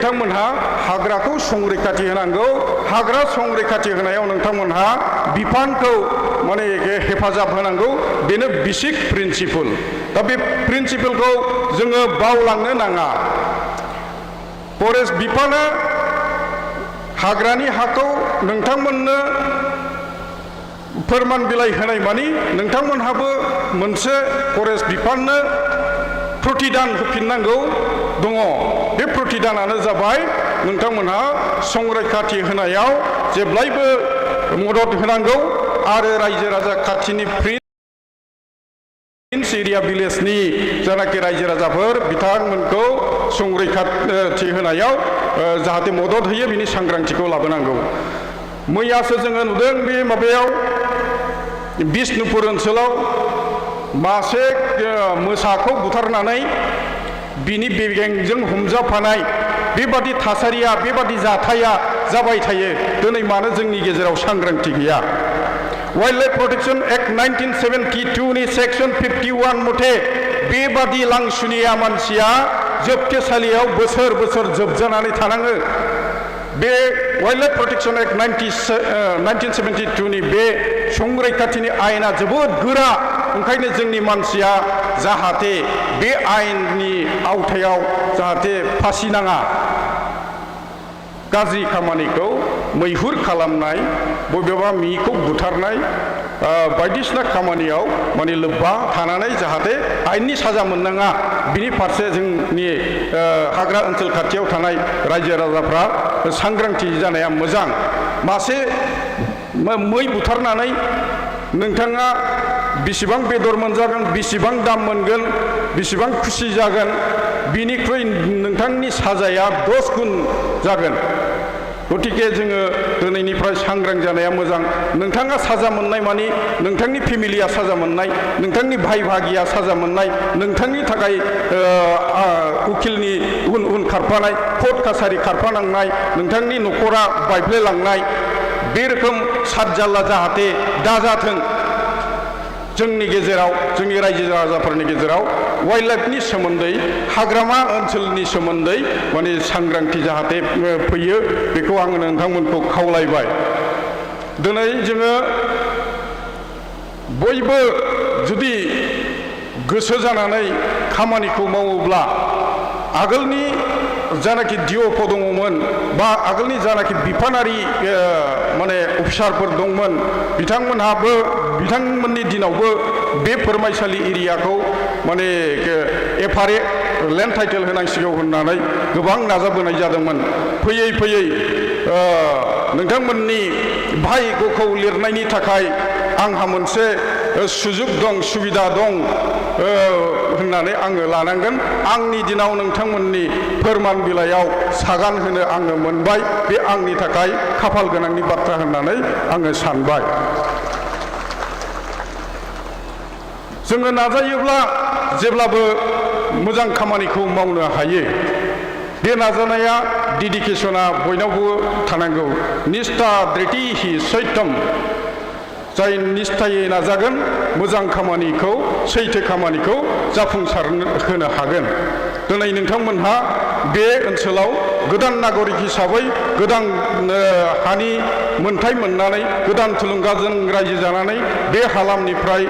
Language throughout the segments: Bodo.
नोंथांमोनहा हाग्राखौ संरैखाथि होनांगौ हाग्रा संरैखाथि होनायाव नोंथांमोनहा बिफानखौ माने हेफाजाब होनांगौ बेनो बेसिक प्रिन्सिपल दा बे प्रिन्सिपलखौ जोङो बावलांनो नाङा फरेस्ट बिफाना हाग्रानि हाखौ नोंथांमोननो फोरमान बिलाइ होनाय मानि नोंथांमोनहाबो मोनसे फरेस्ट बिफाननो प्रतिदान होफिननांगौ दङ बे प्रतिदानानो जाबाय नोंथांमोनहा संरैखाथि होनायाव जेब्लायबो मदद होनांगौ आरो रायजो राजा खाथिनि प्रिन्स एरिया भिलेजनि जानाखि रायजो राजाफोर बिथांमोनखौ संरैखाथि होनायाव जाहाथे मदद होयो बिनि सांग्रांथिखौ लाबोनांगौ मैयासो जोङो नुदों बे माबायाव बिष्णुपुर ओनसोलाव मासे मोसाखौ बुथारनानै बिनि बेगेंजों हमजाफानाय बेबादि थासारिया बेबादि जाथाया जाबाय थायो दिनै मानो जोंनि गेजेराव सांग्रांथि गैया वाइल्डलाइफ प्रोटेक्शन एक्ट 1972 नि सेक्शन 51 मथे बेबादि लांसुनिया मानसिया जोबथेसालियाव बोसोर बोसोर जोबजानानै थानाङो बे वाइल्डलाइफ प्रोटेक्शन एक्ट 1972 नि बे संरैखाथिनि आयेना जोबोद गोरा ओंखायनो जोंनि मानसिया जाहाथे बे आयेननि आवथायाव जाहाथे फासि नाङा गाज्रि खामानिखौ मैहुर खालामनाय बबेबा मिखौ बुथारनाय बायदिसिना खामानियाव माने लोब्बा थानानै जाहाथे आयेननि साजा मोननाङा बिनि फारसे जोंनि हाग्रा ओनसोल खाथियाव थानाय रायजो राजाफ्रा सांग्रांथि जानाया मोजां मासे मै बुथारनानै नोंथाङा बेसेबां बेदर मोनजागोन बेसेबां दाम मोनगोन बेसेबां खुसि जागोन बिनिख्रुइ नोंथांनि साजाया 10 गुन जागोन गतिके जोङो दिनैनिफ्राय सांग्रां जानाया मोजां नोंथाङा साजा मोननाय मानि नोंथांनि फेमिलिया साजा मोननाय नोंथांनि भाइ भागिया साजा मोननाय नोंथांनि थाखाय उकिलनि उन उन खारफानाय कर्ट कासारि खारफानांनाय नोंथांनि न'खरा बायफ्लेलांनाय बे रोखोम सातजाल्ला जाहाथे दाजाथों जोंनि गेजेराव जोंनि रायजो राजाफोरनि गेजेराव वाइल्डलाइफनि सोमोन्दै हाग्रामा ओनसोलनि सोमोन्दै माने सांग्रांथि जाहाथे फैयो बेखौ आङो नोंथांमोनखौ खावलायबाय दिनै जोङो बयबो जुदि गोसो जानानै खामानिखौ मावोब्ला आगोलनि जानाखि डिअ'फोर दङमोन बा आगोलनि जानाखि बिफानारि माने अफिसारफोर दंमोन बिथांमोननि दिनावबो बे फोरमायसालि एरियाखौ माने एफआरए लेन्ड टाइटेल होनांसिगौ होननानै गोबां नाजाबोनाय जादोंमोन फैयै फैयै नोंथांमोननि भाग्यखौ लिरनायनि थाखाय आंहा मोनसे सुजुग दं सुबिदा दं होननानै आङो लानांगोन आंनि दिनाव नोंथांमोननि फोरमान बिलाइयाव सागान होनो आङो मोनबाय बे आंनि थाखाय खाफाल गोनांनि बाथ्रा होननानै आङो सानबाय जोङो नाजायोब्ला जेब्लाबो मोजां खामानिखौ मावनो हायो बे नाजानाया डेडिकेसना बयनावबो थानांगौ निष्ठा धृति हि सत्यम जाय निष्ठायै नाजागोन मोजां खामानिखौ सैथो खामानिखौ जाफुंसार होनो हागोन दिनै नोंथांमोनहा बे ओनसोलाव गोदान नागरिक हिसाबै गोदान हानि मोनथाय मोननानै गोदान थुलुंगाजों रायजो जानानै बे हालामनिफ्राय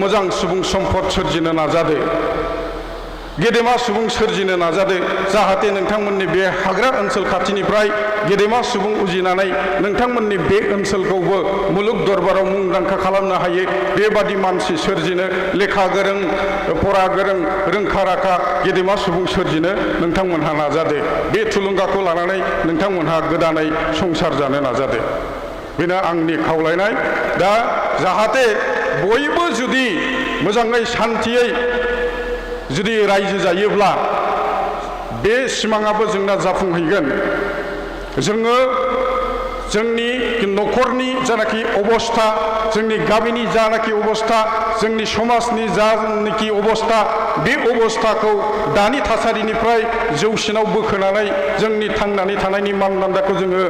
मोजां सुबुं सम्पद सोरजिनो नाजादो गेदेमा सुबुं सोरजिनो नाजादो जाहाथे नोंथांमोननि बे हाग्रा ओनसोल खाथिनिफ्राय गेदेमा सुबुं उजिनानै नोंथांमोननि बे ओनसोलखौबो मुलुग दरबाराव मुंदांखा खालामनो हायो बेबादि मानसि सोरजिनो लेखा गोरों फरा गोरों रोंखा राखा गेदेमा सुबुं सोरजिनो नोंथांमोनहा नाजादो बे थुलुंगाखौ लानानै नोंथांमोनहा गोदानै संसार जानो नाजादो बेनो आंनि खावलायनाय दा जाहाथे बयबो जुदि मोजाङै सान्थियै जुदि रायजो जायोब्ला बे सिमाङाबो जोंना जाफुंहैगोन जोङो जोंनि न'खरनि जानाखि अबस्था जोंनि गामिनि जानाखि अबस्था जोंनि समाजनि जानाखि अबस्था बे अबस्थाखौ दानि थासारिनिफ्राय जौसिनाव बोखोनानै जोंनि थांनानै थानायनि मानदान्दाखौ जोङो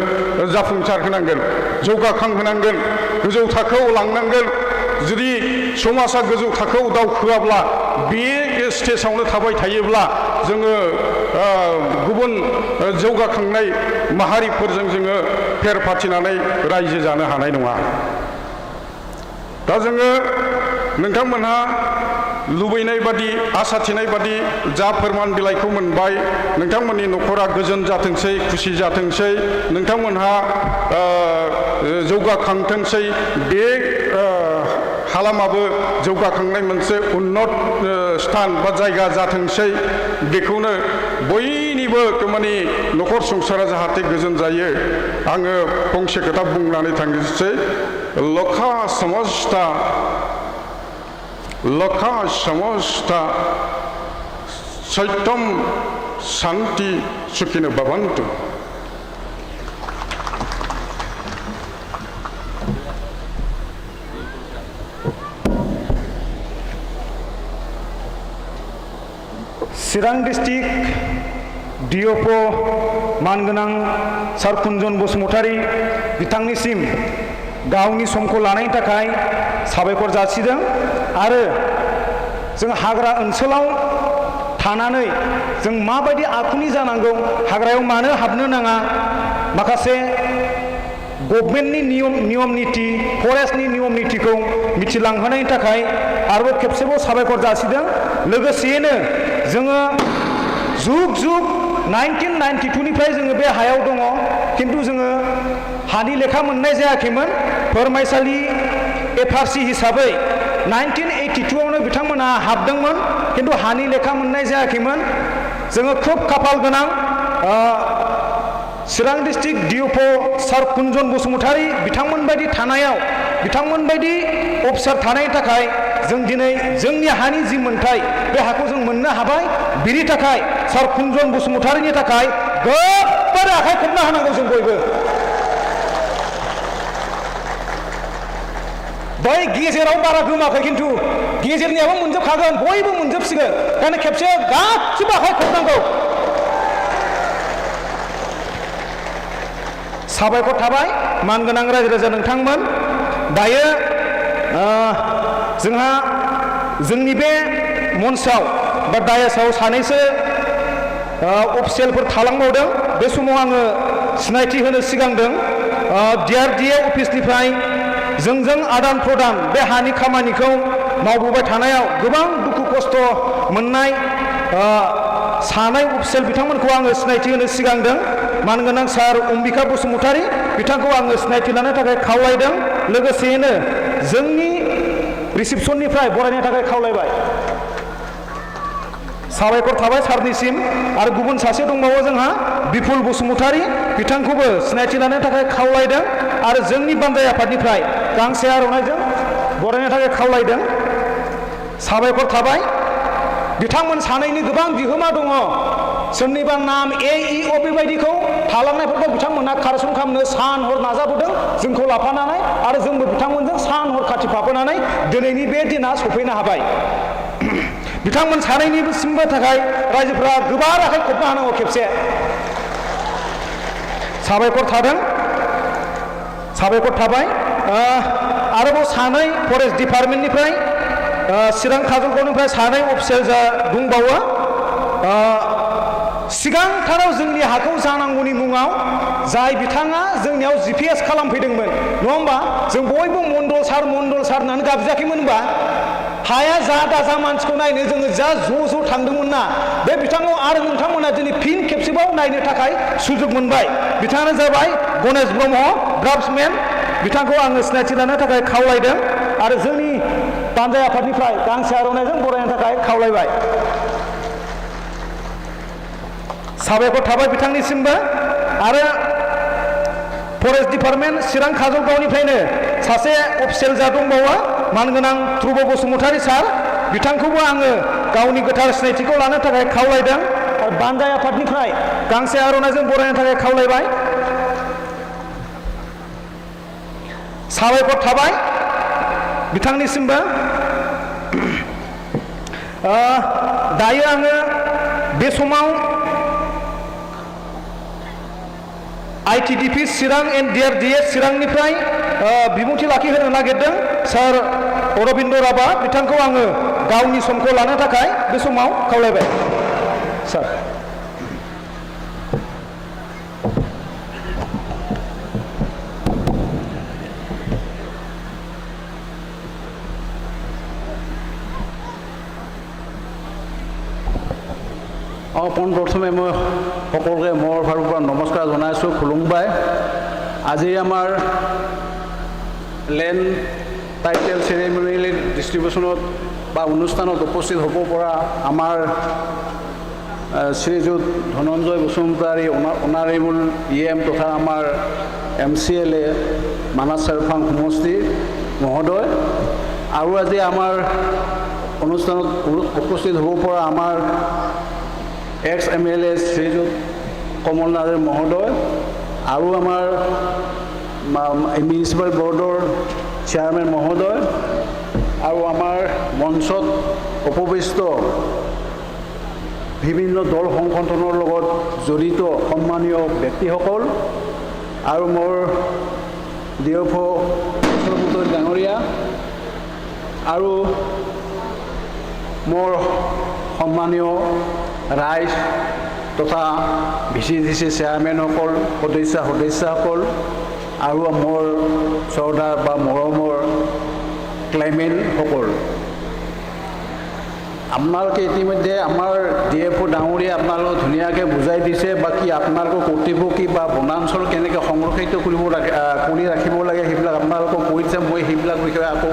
जाफुंसार होनांगोन जौगाखां होनांगोन गोजौ थाखोआव लांनांगोन जुदि समाजा गोजौ थाखोआव दावखोआब्ला बे स्टेजावनो थाबाय थायोब्ला जोङो गुबुन जौगाखांनाय माहारिफोरजों जोङो फेर फाथिनानै रायजो जानो हानाय नङा। दा जोङो नोंथांमोनहा लुबैनाय बादि आसा थिनाय बादि जा फोरमान बिलाइखौ मोनबाय, नोंथांमोननि न'खरा गोजोन जाथोंसै, खुसि जाथोंसै, नोंथांमोनहा जौगाखांथोंसै, बे हालामाबो जौगाखांनाय मोनसे उन्नत स्थान बा जायगा जाथोंसै, बेखौनो बयनिबो माने न'खर संसारा जाहाथे गोजोन जायो। आङो फंसे खोथा बुंनानै थांनोसै। लोका समस्ता सत्यम शांति सुखिनो भवन्तु। चिरां डिस्ट्रिक्ट डिअपो मानगोनां सार कुंजन बसुमतारी बिथांनिसिम गावनि समखौ लानायनि थाखाय साबायखर जासिदों। आरो जों हाग्रा ओनसोलाव थानानै जों माबायदि आखुनि जानांगौ, हाग्रायाव मानो हाबनो नाङा, माखासे गभर्नमेन्टनि नियम निति, फरेस्टनि नियम नितिखौ मिथिलांहोनायनि थाखाय आरोबाव खेबसेबाव साबायखर जासिदों। लोगोसेयैनो जोङो जुग 1992 निफ्राय जोङो बे हायाव दङ, खिन्थु जोङो हानि लेखा मोननाय जायाखैमोन। फोरमायसालि FRC हिसाबै 1982 आवनो बिथांमोना हाबदोंमोन, खिन्थु हानि लेखा मोननाय जायाखैमोन। जोङो खोब खाफाल गोनां। चिरां डिस्ट्रिक्ट डिअपो सार कुंजन बसुमतारी बिथांमोन बायदि थानायाव, बिथांमोन बायदि अफिसार थानायनि थाखाय जों दिनै जोंनि हानि जि मोन्थाय बे हाखौ जों मोननो हाबाय। बिनि थाखाय सार कुंजन बसुमतारीनि थाखाय गोबार आखाइ खबना होनांगौ जों बयबो। बै गेजेराव बारा गोमाखै, खिन्थु गेजेरनियाबो मोनजोबखागोन, बयबो मोनजोबसिगोन। ओंखायनो खेबसे गासिबो आखाइ खबनांगौ। साबायखर थाबाय मानगोनां रायजो राजा नोंथांमोन। दायो जोंहा जोंनि बे मन्चआव बा दायासाव सानैसो अफिसियेलफोर थालांबावदों। बे समाव आङो सिनायथि होनो सिगांदों। DRDA अफिसनिफ्राय जोंजों आदान प्रदान बे हानि खामानिखौ मावबोबाय थानायाव गोबां दुखु खस्थ' मोननाय सानै अफिसियेल बिथांमोनखौ आङो सिनायथि होनो सिगांदों। मानगोनां सार अम्बिका बसुमतारी बिथांखौ आङो सिनायथि लानो थाखाय खावलायदों। लोगोसेयैनो जोंनि रिसिपसननिफ्राय बरायनो थाखाय खावलायबाय। साबायखर थाबाय सारनिसिम। आरो गुबुन सासे दंबावो जोंहा बिपुल बसुमतारी, बिथांखौबो सिनायथि लानो थाखाय खावलायदों। आरो जोंनि बानजाय आफादनिफ्राय गांसे आर'नाइजों बरायनो थाखाय खावलायदों। साबायखर थाबाय। बिथांमोन सानैनि गोबां बिहोमा दङ। सोरनिबा नाम AEO बेबायदिखौ थालांनायफोरखौ बिथांमोना कारेक्सन खालामनो सान हर नाजाबोदों, जोंखौ लाफानानै। आरो जोंबो बिथांमोनजों सान हर खाथिफाफानानै दिनैनि बे दिना सफैनो हाबाय। बिथांमोन सानैनिसिमबो थाखाय रायजोफोरा गोबार आखाइ खबनो हानांगौ खेबसे। साबायखर थादों, साबायखर थाबाय। आरोबाव सानै फरेस्ट डिपार्टमेन्टनिफ्राय, चिरां काजलगावनिफ्राय सानै अफिसियेल जा दंबावो। सिगांथाराव जोंनि हाखौ जानांगौनि मुङाव जाय बिथाङा जोंनियाव GPS खालामफैदोंमोन, नङा होमबा? जों बयबो मण्डल सार होननानै गाबजायाखैमोन होनबा? हाया जा दाजा मानसिखौ नायनो जोङो जा ज' थांदोंमोन ना, बे बिथांखौ आरो नोंथांमोना दिनै फिन खेबसेबाव नायनो थाखाय सुजुग मोनबाय। बिथाङानो जाबाय गणेश ब्रह्म, ड्राफ्टसमेन। बिथांखौ आङो सिनायथि लानो थाखाय खावलायदों। आरो जोंनि बानजाय आफादनिफ्राय गांसे आर'नाइजों बरायनो थाखाय खावलायबाय। साबायखर थाबाय बिथांनिसिमबो। आरो फरेस्ट डिपार्टमेन्ट चिरां काजलगावनिफ्रायनो सासे अफिसियेल जा दंबावो, मानगोनां ध्रुब बसुमतारी सार, बिथांखौबो आङो गावनि गोथार सिनायथिखौ लानो थाखाय खावलायदों। आरो बानजाय आफादनिफ्राय गांसे आर'नाइजों बरायनो थाखाय खावलायबाय। साबायखर थाबाय बिथांनिसिमबो। दायो आङो बे समाव आइटिडिपि चिरां एन्ड डिआरडिएस चिरांनिफ्राय बिबुंथि लाखिहोनो नागिरदों सार अरबिन्द राभा बिथांखौ आङो गावनि समखौ लानो थाखाय बे समाव खावलायबाय सार পোনপ্ৰথমে মই সকলোকে মোৰ ফালৰ পৰা নমস্কাৰ জনাইছোঁ খুলুমবাই আজি আমাৰ লেণ্ড টাইটেল চেৰিমনিয়েল ডিষ্ট্ৰিবিউশ্যনত বা অনুষ্ঠানত উপস্থিত হ'ব পৰা আমাৰ শ্ৰীযুত ধনঞ্জয় বসুমতাৰী অনাৰেবল EM তথা আমাৰ MCLA মানাছ চাৰিফাং সমষ্টি মহোদয় আৰু আজি আমাৰ অনুষ্ঠানত উপস্থিত হ'ব পৰা আমাৰ ex-MLA শ্ৰীযুত কমল নাৰায়ণ মহোদয় আৰু আমাৰ মিউনিচিপাল বৰ্ডৰ চেয়াৰমেন মহোদয় আৰু আমাৰ মঞ্চত উপবিষ্ট বিভিন্ন দল সংগঠনৰ লগত জড়িত সন্মানীয় ব্যক্তিসকল আৰু মোৰ DFO ডাঙৰীয়া আৰু মোৰ সন্মানীয় ৰাইজ তথা VCDC চেয়াৰমেনসকল সদস্যসকল আৰু মোৰ চৰ্দাৰ বা মৰমৰ ক্লাইমেণ্টসকল আপোনালোকে ইতিমধ্যে আমাৰ DFO ডাঙৰীয়া আপোনালোকক ধুনীয়াকৈ বুজাই দিছে বা কি আপোনালোকৰ কৰ্তব্য কি বা বনাঞ্চল কেনেকৈ সংৰক্ষিত কৰি ৰাখিব লাগে সেইবিলাক আপোনালোকক কৈ দিছে মই সেইবিলাক বিষয়ে আকৌ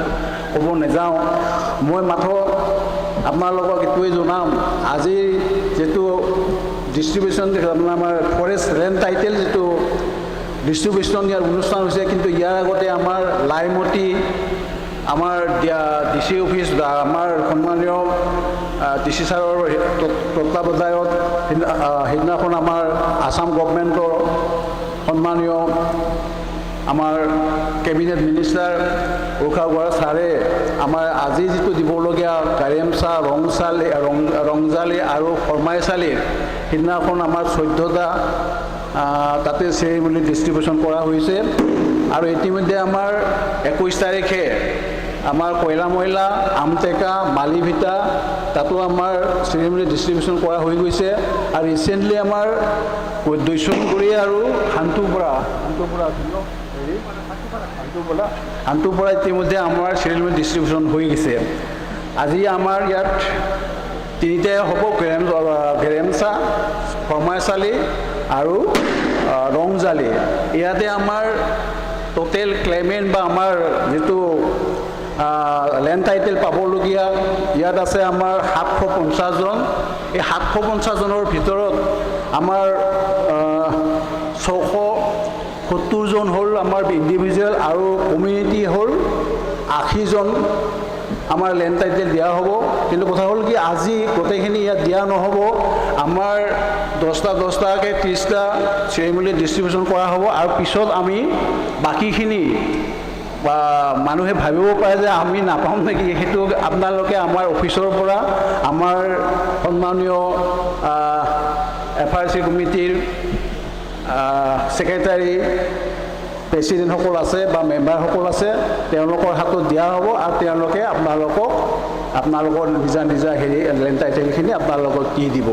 ক'ব নাযাওঁ মই মাথো আপোনালোকক এইটোৱে জনাম আজি যিটো ডিষ্ট্ৰিবিউশ্যন আমাৰ ফৰেষ্ট লেণ্ড টাইটেল যিটো ডিষ্ট্ৰিবিউশ্যন ইয়াৰ অনুষ্ঠান হৈছে কিন্তু ইয়াৰ আগতে আমাৰ লাইমতি আমাৰ DC অফিচ আমাৰ সন্মানীয় DC ছাৰৰ তত্ত্বাৱধায়ত সেইদিনাখন আমাৰ আসাম গভৰ্ণমেণ্টৰ সন্মানীয় আমাৰ কেবিনেট মিনিষ্টাৰ উষা বৰা ছাৰে আমাৰ আজি যিটো দিবলগীয়া গাৰেমচা ৰংজালি আৰু ফৰমাইচালিৰ সেইদিনাখন আমাৰ 14টা তাতে চেৰিমনি ডিষ্ট্ৰিবিউশ্যন কৰা হৈছে আৰু ইতিমধ্যে আমাৰ 21 তাৰিখে আমাৰ কয়লা মহিলা আমটেকা মালিভিটা তাতো আমাৰ চেৰিমনি ডিষ্ট্ৰিবিউশ্যন কৰা হৈ গৈছে আৰু ৰিচেণ্টলি আমাৰ দৈচনগুৰি আৰু শান্তুপৰা ইতিমধ্যে আমাৰ চেৰিমনি ডিষ্ট্ৰিবিউশ্যন হৈ গৈছে আজি আমাৰ ইয়াত তিনিটাই হ'ব গেৰেমচা ফৰমাইচালি আৰু ৰংজালি ইয়াতে আমাৰ টোটেল ক্লেইমেণ্ট বা আমাৰ যিটো লেণ্ড টাইটেল পাবলগীয়া ইয়াত আছে আমাৰ 750 জন এই 750 জনৰ ভিতৰত আমাৰ 670 জন হ'ল আমাৰ ইণ্ডিভিজুৱেল আৰু কমিউনিটি হ'ল 80 জন আমাৰ লেণ্ড টাইটেল দিয়া হ'ব কিন্তু কথা হ'ল কি আজি গোটেইখিনি ইয়াত দিয়া নহ'ব আমাৰ 10টাকৈ 30টা চেৰিমনি ডিষ্ট্ৰিবিউশ্যন কৰা হ'ব আৰু পিছত আমি বাকীখিনি বা মানুহে ভাবিব পাৰে যে আমি নাপাম নেকি সেইটো আপোনালোকে আমাৰ অফিচৰ পৰা আমাৰ সন্মানীয় FRC কমিটিৰ ছেক্ৰেটাৰী প্ৰেচিডেণ্টসকল আছে বা মেম্বাৰসকল আছে তেওঁলোকৰ হাতত দিয়া হ'ব আৰু তেওঁলোকে আপোনালোকৰ নিজা লেণ্ড টাইটেলখিনি আপোনালোকক দি দিব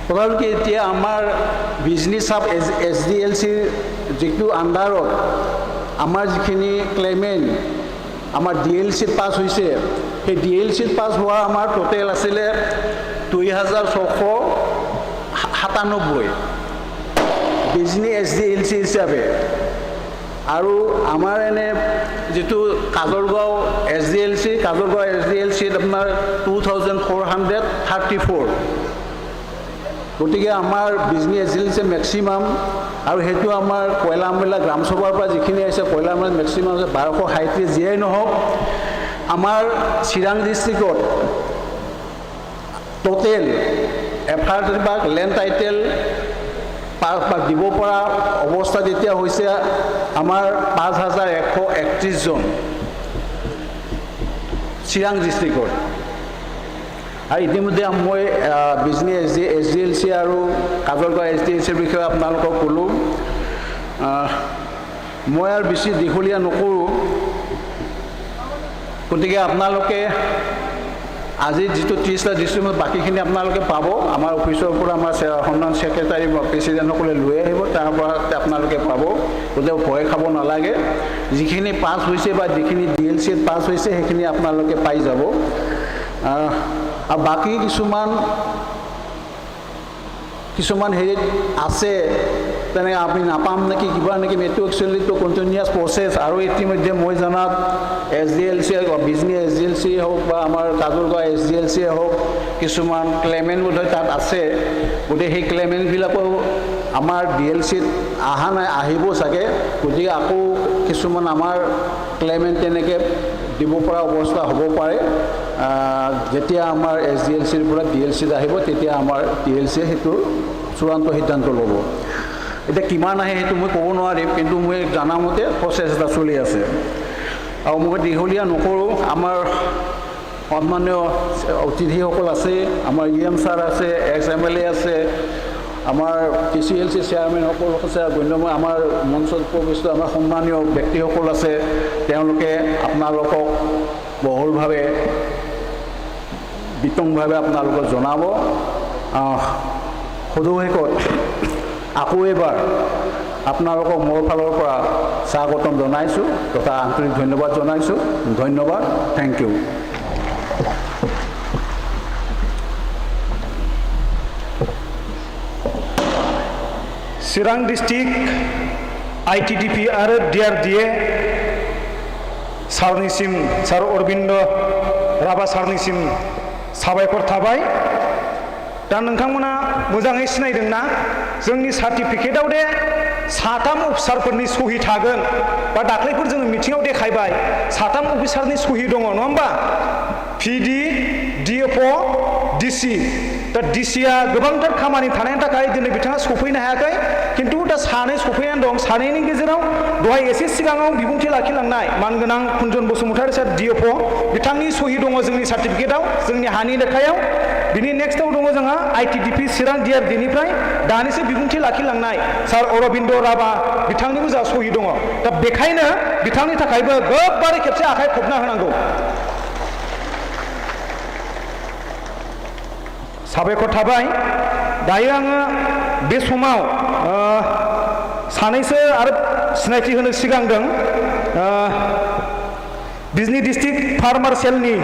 প্ৰধানকৈ এতিয়া আমাৰ বিজনেছ হাব SDLCৰ যিটো আণ্ডাৰত আমাৰ যিখিনি ক্লেইমেণ্ট আমাৰ DLCত পাছ হৈছে সেই DLCত পাছ হোৱা আমাৰ টোটেল আছিলে 2697 বিজনেছ SDLC হিচাপে আৰু আমাৰ এনে যিটো কাজলগাঁও SDLCত আপোনাৰ 2434 গতিকে আমাৰ বিজনেছ SDLC মেক্সিমাম আৰু সেইটো আমাৰ কয়লামলা গ্ৰামসভাৰ পৰা যিখিনি আহিছে কয়লামলাত মেক্সিমাম আছে 1237 যিয়েই নহওক আমাৰ চিৰাং ডিষ্ট্ৰিক্টত টোটেল FRC বা লেণ্ড টাইটেল দিব পৰা অৱস্থাত এতিয়া হৈছে আমাৰ 5131 জন চিৰাং ডিষ্ট্ৰিক্টত আৰু ইতিমধ্যে মই বিজনী SDLC আৰু কাজলগাঁও SDLCৰ বিষয়ে আপোনালোকক ক'লোঁ। মই আৰু বেছি দীঘলীয়া নকৰোঁ, গতিকে আপোনালোকে আজি যিটো 30টা ডিষ্ট্ৰিক্ট বাকীখিনি আপোনালোকে পাব আমাৰ অফিচৰ পৰা আমাৰ সন্মান ছেক্ৰেটাৰী বা প্ৰেচিডেণ্টসকলে লৈ আহিব, তাৰ পৰা আপোনালোকে পাব। গতিকে ভয় খাব নালাগে, যিখিনি পাছ হৈছে বা যিখিনি DLCত পাছ হৈছে সেইখিনি আপোনালোকে পাই যাব। আৰু বাকী কিছুমান হেৰিত আছে তেনেকৈ আমি নাপাম নেকি কিবা নেকি, এইটো একচুৱেলিটো কণ্টিনিউৱাছ প্ৰচেছ। আৰু ইতিমধ্যে মই জনাত SDLC বিজনী SDLC হওক বা আমাৰ কাজলগাঁও SDLC হওক কিছুমান ক্লেমেণ্ট বোধহয় তাত আছে। গতিকে সেই ক্লেমেণ্টবিলাকো আমাৰ DLCত অহা নাই, আহিব চাগে। গতিকে আকৌ কিছুমান আমাৰ ক্লেমেণ্ট তেনেকৈ দিব পৰা অৱস্থা হ'ব পাৰে। যেতিয়া আমাৰ SDLCৰ পৰা DLCত আহিব তেতিয়া আমাৰ DLCয়ে সেইটো চূড়ান্ত সিদ্ধান্ত ল'ব। এতিয়া কিমান আহে সেইটো মই ক'ব নোৱাৰিম, কিন্তু মই জানামতে প্ৰচেছ এটা চলি আছে। আৰু মই দীঘলীয়া নকৰোঁ, আমাৰ সন্মানীয় অতিথিসকল আছে, আমাৰ EM ছাৰ আছে, ex-MLA আছে, আমাৰ TCLC চেয়াৰমেনসকল আছে, গণ্যমান্য আমাৰ মঞ্চত উপৱিষ্ট আমাৰ সন্মানীয় ব্যক্তিসকল আছে। তেওঁলোকে আপোনালোকক বহুলভাৱে বিতংভাৱে আপোনালোকক জনাব। সদুশেষত আকৌ এবাৰ আপোনালোকক মোৰ ফালৰ পৰা স্বাগতম জনাইছোঁ তথা আন্তৰিক ধন্যবাদ জনাইছোঁ। ধন্যবাদ, thank you. Chirang district ITDP आरो DRDA सारनिसिम सार अरबिन्द राभा सारनिसिम साबायखर थाबाय। दा नोंथांमोना मोजाङै सिनायदोंना जोंनि सार्टिफिकेटआव दे साथाम अफिसारफोरनि सहि थागोन, बा दाख्लैफोर जोङो मिटिङाव देखायबाय साथाम अफिसारनि सहि दङ, नङा होमबा? PD, DFO, DC। दा DCआ गोबांथार खामानि थानायनि थाखाय दिनै बिथाङा सफैनो हायाखै, खिन्थु दा सानै सफैनानै दं। सानैनि गेजेराव दहाय एसे सिगाङाव बिबुंथि लाखिलांनाय मानगोनां कुन्जन बसुमतारी सार DFO, बिथांनि सहि दङ जोंनि सार्टिफिकेटआव, जोंनि हानि लेखायाव। बिनि नेक्स्टआव दङ जोंहा ITDP चिरां DRDनिफ्राय दानिसो बिबुंथि लाखिलांनाय सार अरबिन्द राभा, बिथांनिबो जा सहि दङ। दा बेखायनो बिथांनि थाखायबो गोबारै खेबसे आखाइ खबना होनांगौ। साबायखर थाबाय। दायो आङो बे समाव सानैसो आरो सिनायथि होनो सिगांदों। बिजनी डिस्ट्रिक्ट फार्मार सेलनि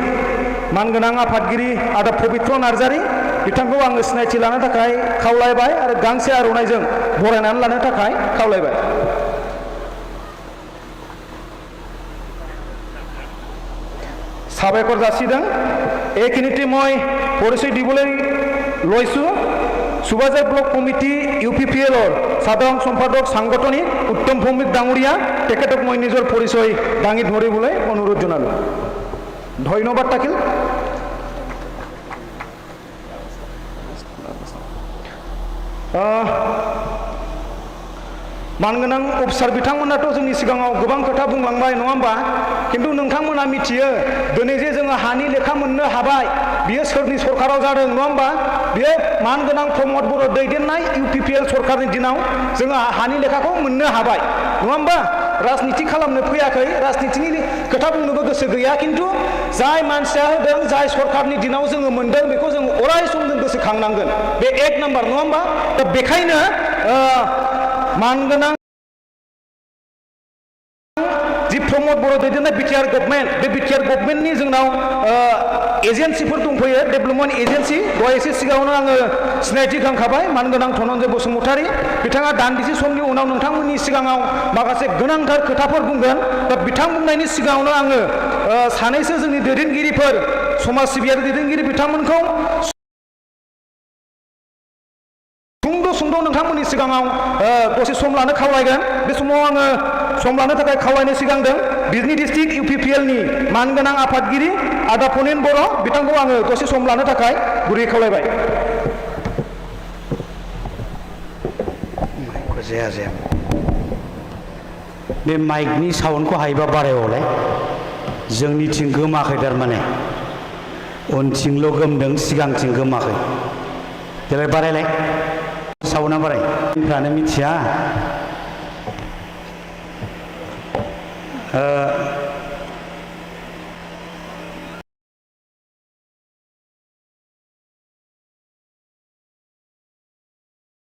मानगोनां आफादगिरि आदा पबित्र नार्जारी, बिथांखौ आङो सिनायथि लानो थाखाय खावलायबाय आरो गांसे आर'नाइजों बरायनानै लानो थाखाय खावलायबाय। সাবেকৰ যাচিদং এইখিনিতে মই পৰিচয় দিবলৈ লৈছোঁ। সুবাজাই ব্লক কমিটি UPPLৰ সাধাৰণ সম্পাদক সাংগঠনিক উত্তম ভৌমিক ডাঙৰীয়া, তেখেতক মই নিজৰ পৰিচয় দাঙি ধৰিবলৈ অনুৰোধ জনালোঁ। ধন্যবাদ থাকিল। मानगोनां अफिसार बिथांमोनाथ' जोंनि सिगाङाव गोबां खोथा बुंलांबाय, नङा होमबा? खिन्थु नोंथांमोना मिथियो दिनै जे जोङो हानि लेखा मोननो हाबाय, बियो सोरनि सरकाराव जादों, नङा होमबा? बियो मानगोनां प्रमद बर' दैदेननाय UPPL सरकारनि दिनाव जोङो हानि लेखाखौ मोननो हाबाय, नङा होमबा? राजनिति खालामनो फैयाखै, राजनितिनि खोथा बुंनोबो गोसो गैया, खिन्थु जाय मानसिया होदों, जाय सरकारनि दिनाव जोङो मोनदों, बेखौ जों अराय सम जों गोसोखांनांगोन। बे एक नाम्बार, नङा होमबा? दा बेखायनो मानगोनां जि प्रमद बर' दैदेननाय BTR गभर्नमेन्ट, बे BTR गभर्नमेन्टनि जोंनाव एजेन्सिफोर दंफैयो, डेभेलपमेन्ट एजेन्सि। दहाय एसे सिगाङावनो आङो सिनायथि होखांखाबाय, मानगोनां धनन्जय बसुमतारी बिथाङा दान्दिसे समनि उनाव नोंथांमोननि सिगाङाव माखासे गोनांथार खोथाफोर बुंगोन। दा बिथां बुंनायनि सिगाङावनो आङो सानैसो जोंनि दैदेनगिरिफोर, समाज सिबियारि दैदेनगिरि बिथांमोनखौ सुंद' नोंथांमोननि सिगाङाव दसे सम लानो खावलायगोन। बे समाव आङो सम लानो थाखाय खावलायनो सिगांदों बिजनी डिस्ट्रिक्ट UPPLनि मानगोनां आफादगिरि आदा फनेन बर', बिथांखौ आङो दसे सम लानो थाखाय गुरै खावलायबाय। जाया बे माइकनि साउन्डखौ हायोबा बारायबावलाय, जोंनिथिं गोमाखै थारमाने। उनथिंल' गोमदों सिगांथिं गोमाखै देलाय बारायलाय सावना बाराय फ्रानो मिथिया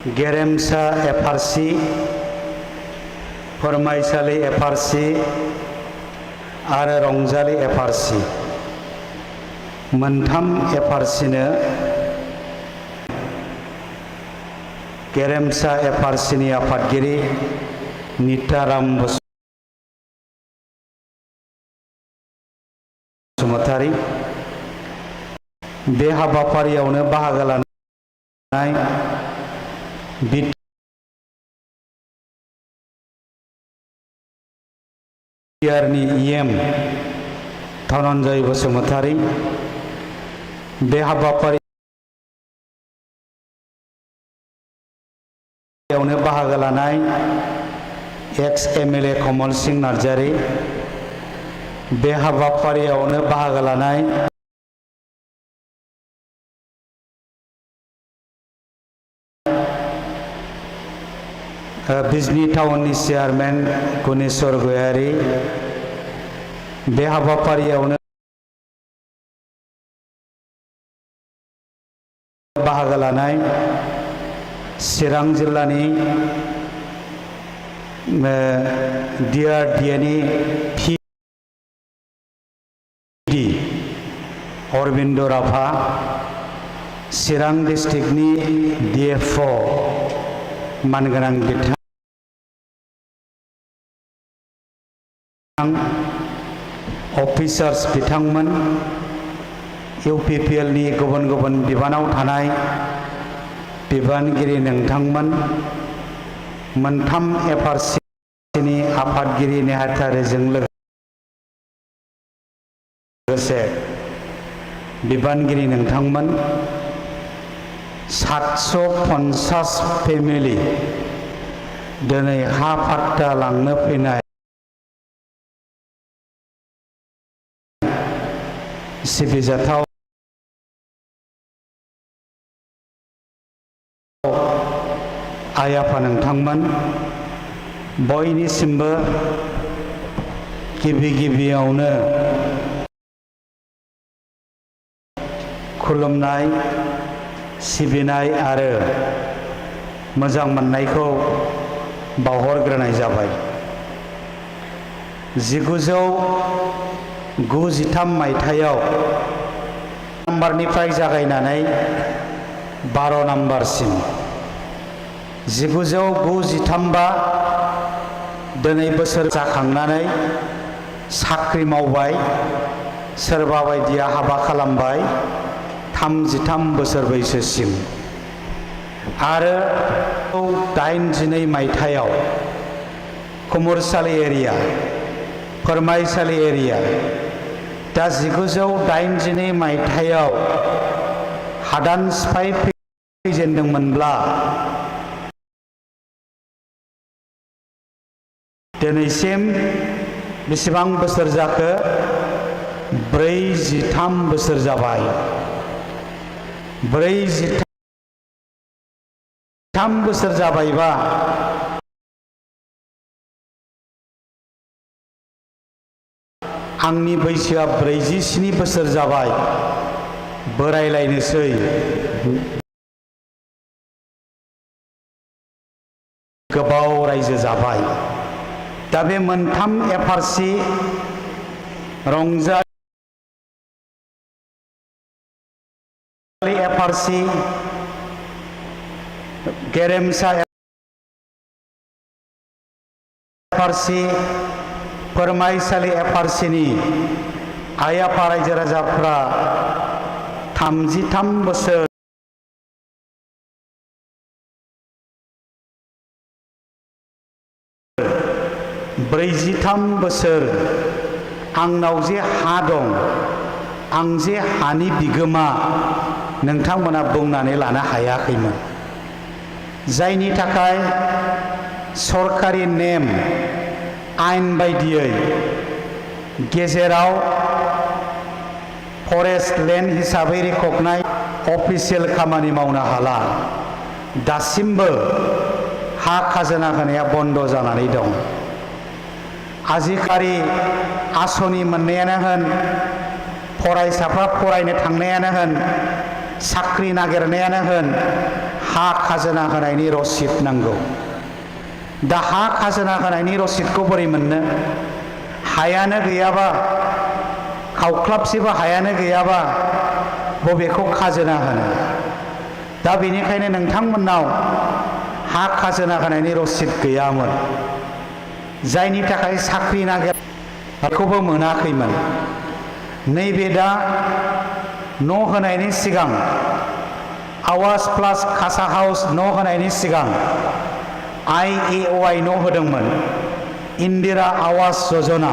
गेरेमसा एफआरसि फोरमायसालि एफआरसि आरो रंजालि एफआरसि मोनथाम एफआरसिनो गेरेमसा एफआरसिनि आफादगिरि निताराम बसुमतारी बे हाबाफारियावनो बाहागो लानाय बिटिआरनि इएम धनन्जय बसुमतारी बे हाबाफारियावनो बाहागो लानाय एक्स एमएलए कमल सिंह नार्जारी बे हाबाफारियावनो बाहागो लानाय बिजनी टाउननि चेयारमेन गुनेश्वर गयारी बे हाबाफारियावनो बाहागो लानाय चिरां जिल्लानि डिआरडिएनि पिडि अरबिन्द राभा चिरां डिस्ट्रिक्टनि डिएफअ मानगोनां बिथां अफिसार्स बिथांमोन इउपिपिएलनि गुबुन गुबुन बिबानाव थानाय बिबानगिरि नोंथांमोन मोनथाम एफआरसिनि आफादगिरि नेहाथारिजों लोगोसे बिबानगिरि नोंथांमोन 750 फेमिलि दिनै हा पाट्टा लांनो फैनाय सिबिजाथाव आइ आफा नोंथांमोन बयनिसिमबो गिबियावनो खुलुमनाय सिबिनाय आरो मोजां मोननायखौ बावहरग्रोनाय जाबाय। 1993 मायथाइयाव नाम्बारनिफ्राय जागायनानै 12 नाम्बारसिम 1993 दिनै बोसोर जाखांनानै साख्रि मावबाय, सोरबा बायदिया हाबा खालामबाय 33 बोसोर बैसोसिम आरो 82 मायथाइयाव कुमुरसालि एरिया फोरमायसालि एरिया दा 1982 मायथाइयाव हादान सिफाय फैजेनदोंमोनब्ला दिनैसिम बेसेबां बोसोर जाखो? 43 बोसोर जाबाय। 43 बोसोर जाबायबा आंनि बैसोआ 47 बोसोर जाबाय, बोरायलायनोसै। गोबाव रायजो जाबाय। दा बे मोनथाम एफआरसि रंजालि एफआरसि गेरेमसा एफआरसि फोरमायसालि एफआरसिनि आइ आफा रायजो राजाफ्रा 33 बोसोर 43 बोसोर आंनाव जे हा दं, आं जे हानि बिगोमा नोंथांमोना बुंनानै लानो हायाखैमोन। जायनि थाखाय सरकारि नेम आयेन बायदियै गेजेराव फरेस्ट लेन्ड हिसाबै रिकगनाइज अफिसियेल खामानि मावनो हाला दासिमबो हा खाजोना होनाया बन्द जानानै दं आजिखालि आसनि मोननायानो होन फरायसाफ्रा फरायनो थांनायानो होन साख्रि नागिरनायानो होन हा खाजोना होनायनि रसिद नांगौ दा हा खाजोना होनायनि रसिदखौ बोरै मोननो हायानो गैयाबा खावख्लाबसेबो हायानो गैयाबा बबेखौ खाजोना होनो दा बेनिखायनो नोंथांमोननाव हा खाजोना होनायनि रसिद गैयामोन जायनि थाखाय साख्रि नागिरनायखौबो मोनाखैमोन नैबे दा न' होनायनि सिगां आवास प्लास खासा हाउस न' होनायनि सिगां IAOI न' होदोंमोन इन्दिरा आवास यजना